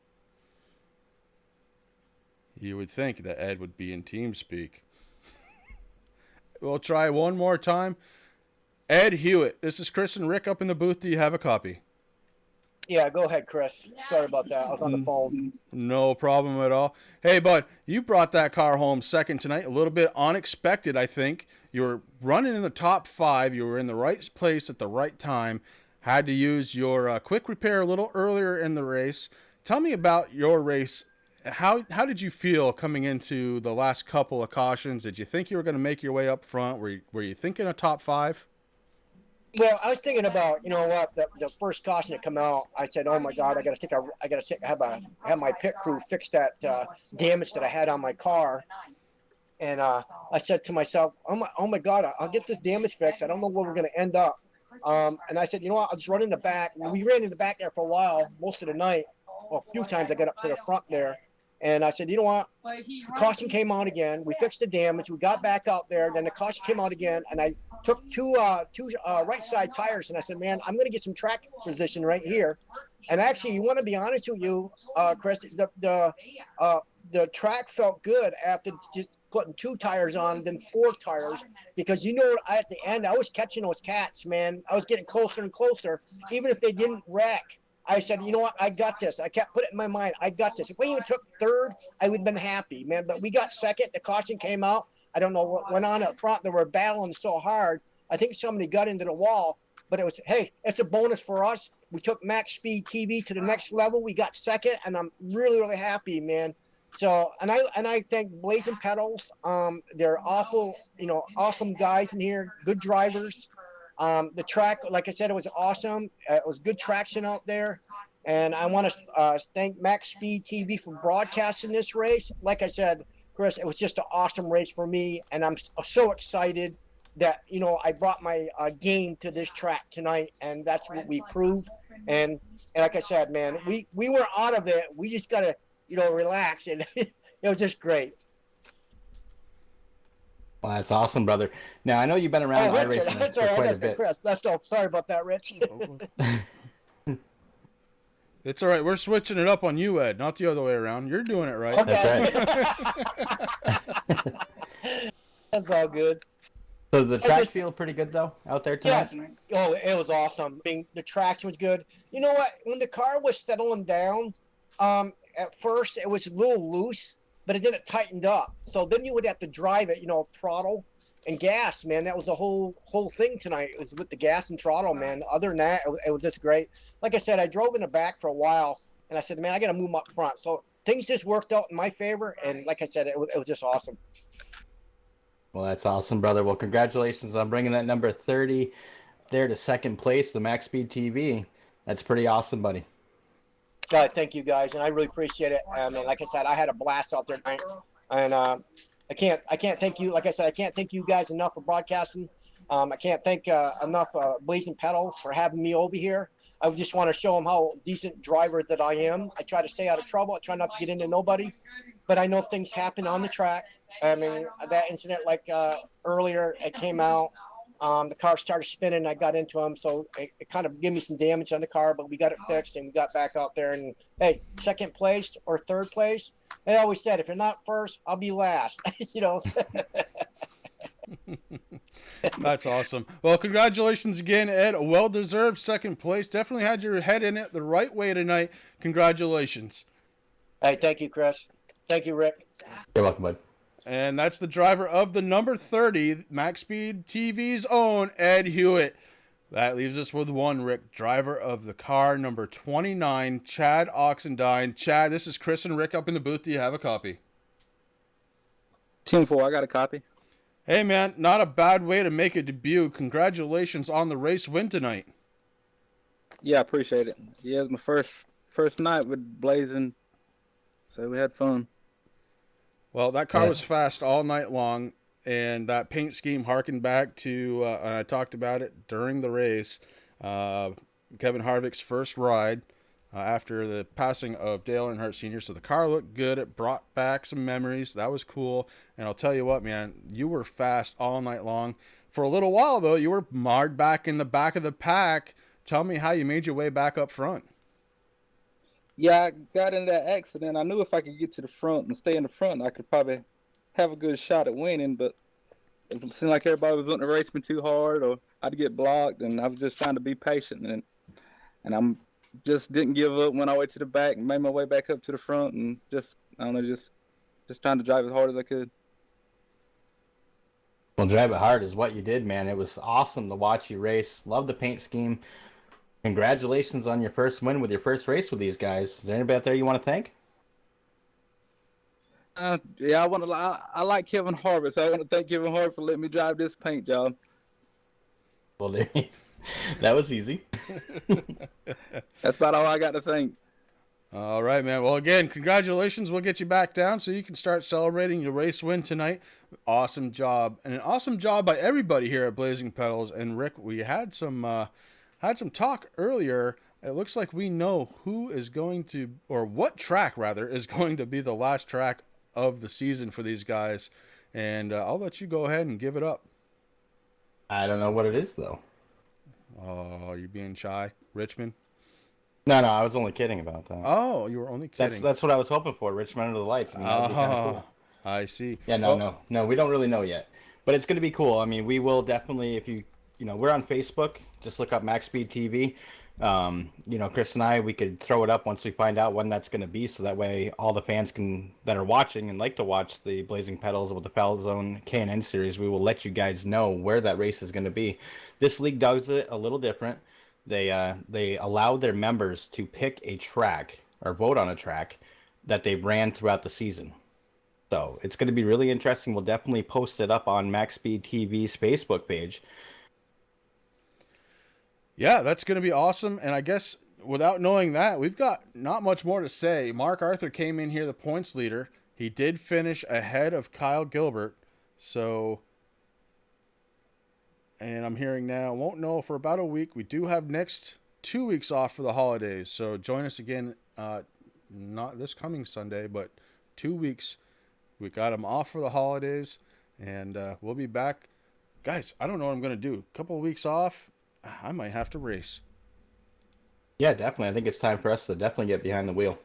You would think that Ed would be in TeamSpeak. We'll try one more time. Ed Hewitt, this is Chris and Rick up in the booth. Do you have a copy? Yeah, go ahead, Chris. Sorry about that. I was on the phone. No problem at all. Hey, bud, you brought that car home second tonight. A little bit unexpected, I think. You were running in the top 5. You were in the right place at the right time. Had to use your quick repair a little earlier in the race. Tell me about your race. How did you feel coming into the last couple of cautions? Did you think you were going to make your way up front? Were you thinking a top 5? Well, I was thinking about, you know what, the first caution to come out. I said, "Oh my God, I got to have my pit crew fix that damage that I had on my car." And I said to myself, "Oh my God, I'll get this damage fixed. I don't know where we're going to end up." And I said, "You know what? I'll just run in the back." We ran in the back there for a while, most of the night. Well, a few times I got up to the front there. And I said, "You know what? The caution came out again. We fixed the damage. We got back out there. Then the caution came out again, and I took two right side tires. And I said, man, I'm going to get some track position right here. And actually, you want to be honest with you, Chris, the track felt good after just putting 2 tires on, then 4 tires, because at the end I was catching those cats, man. I was getting closer and closer, even if they didn't wreck. I said, you know what? I got this. I kept putting it in my mind. I got this. If we even took third, I would have been happy, man. But we got second. The caution came out. I don't know what went on up front. They were battling so hard. I think somebody got into the wall. But it was, hey, it's a bonus for us. We took MaxSpeedTV to the next level. We got second, and I'm really, really happy, man. So, and I think Blazing Pedals, they're awesome guys in here, good drivers. The track, like I said, it was awesome. It was good traction out there. And I want to thank MaxSpeedTV for broadcasting this race. Like I said, Chris, it was just an awesome race for me. And I'm so excited that, I brought my game to this track tonight. And that's what we proved. And like I said, man, we were out of it. We just got to, relax. And it was just great. Well, that's awesome, brother. Now, I know you've been around iRacing for quite a bit. Sorry about that, Rich. It's all right. We're switching it up on you, Ed, not the other way around. You're doing it right. Okay. That's right. That's all good. So the track feel pretty good, though, out there tonight? Yes. Oh, it was awesome. The traction was good. You know what? When the car was settling down, at first it was a little loose, but then it tightened up. So then you would have to drive it, throttle and gas, man. That was the whole thing tonight. It was with the gas and throttle, man. Other than that, it was just great. Like I said, I drove in the back for a while, and I said, man, I got to move up front. So things just worked out in my favor, and like I said, it was just awesome. Well, that's awesome, brother. Well, congratulations on bringing that number 30 there to second place, the MaxSpeedTV. That's pretty awesome, buddy. God, thank you guys, and I really appreciate it. And like I said, I had a blast out there tonight, and I can't thank you. Like I said, I can't thank you guys enough for broadcasting. I can't thank enough Blazing Pedal for having me over here. I just want to show them how decent driver that I am. I try to stay out of trouble. I try not to get into nobody, but I know things happen on the track. I mean, that incident like earlier, it came out. The car started spinning. I got into him, so it kind of gave me some damage on the car, but we got it fixed and we got back out there. And hey, second place or third place. They always said, if you're not first, I'll be last. That's awesome. Well, congratulations again, Ed. A well-deserved second place. Definitely had your head in it the right way tonight. Congratulations. Hey, thank you, Chris. Thank you, Rick. You're welcome, bud. And that's the driver of the number 30, MaxSpeedTV's own Ed Hewitt. That leaves us with one, Rick, driver of the car number 29, Chad Oxendine. Chad, this is Chris and Rick up in the booth. Do you have a copy? Team 4, I got a copy. Hey, man, not a bad way to make a debut. Congratulations on the race win tonight. Yeah, I appreciate it. Yeah, it was my first night with Blazing, so we had fun. Well, that car was fast all night long, and that paint scheme harkened back to, and I talked about it during the race, Kevin Harvick's first ride. after the passing of Dale Earnhardt Sr. So the car looked good. It brought back some memories. That was cool. And I'll tell you what, man, you were fast all night long. For a little while, though, you were marred back in the back of the pack. Tell me how you made your way back up front. Yeah, I got in that accident. I knew if I could get to the front and stay in the front, I could probably have a good shot at winning, but it seemed like everybody was wanting to race me too hard, or I'd get blocked, and I was just trying to be patient, and I'm just didn't give up. Went all the way to the back and made my way back up to the front, and just I don't know, just trying to drive as hard as I could. Well, drive it hard is what you did, man. It was awesome to watch you race. Love the paint scheme. Congratulations on your first win with your first race with these guys. Is there anybody out there you want to thank? Yeah, I like Kevin Harvick, so I want to thank Kevin Harvick for letting me drive this paint job. Well, that was easy. That's about all I got to thank. All right, man. Well, again, congratulations. We'll get you back down so you can start celebrating your race win tonight. Awesome job. And an awesome job by everybody here at Blazing Pedals. And Rick, we had some talk earlier. It looks like we know who is going to, or what track rather, is going to be the last track of the season for these guys. And I'll let you go ahead and give it up. I don't know what it is, though. Oh, you're being shy. Richmond? No, I was only kidding about that. Oh, you were only kidding. That's what I was hoping for, Richmond under the lights. I mean, that'd be kinda cool. I see. Yeah, no, we don't really know yet. But it's going to be cool. I mean, we will definitely, if you know, we're on Facebook. Just look up MaxSpeedTV. You know, Chris and I, we could throw it up once we find out when that's going to be, so that way all the fans that are watching and like to watch the Blazing Pedals with the Pedal Zone K&N series, we will let you guys know where that race is going to be. This league does it a little different. They allow their members to pick a track or vote on a track that they ran throughout the season. So it's going to be really interesting. We'll definitely post it up on MaxSpeedTV's Facebook page. Yeah, that's going to be awesome. And I guess without knowing that, we've got not much more to say. Mark Arthur came in here the points leader. He did finish ahead of Kyle Gilbert. So, and I'm hearing now, won't know for about a week. We do have next 2 weeks off for the holidays. So join us again, not this coming Sunday, but 2 weeks. We got him off for the holidays, and we'll be back. Guys, I don't know what I'm going to do. A couple of weeks off, I might have to race. Yeah, definitely. I think it's time for us to definitely get behind the wheel.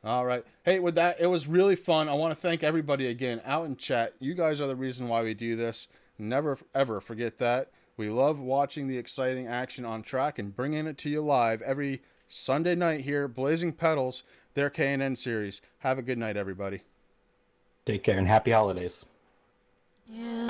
All right. Hey, with that, it was really fun. I want to thank everybody again out in chat. You guys are the reason why we do this. Never, ever forget that. We love watching the exciting action on track and bringing it to you live every Sunday night here. Blazing Pedals, their K&N series. Have a good night, everybody. Take care and happy holidays. Yeah.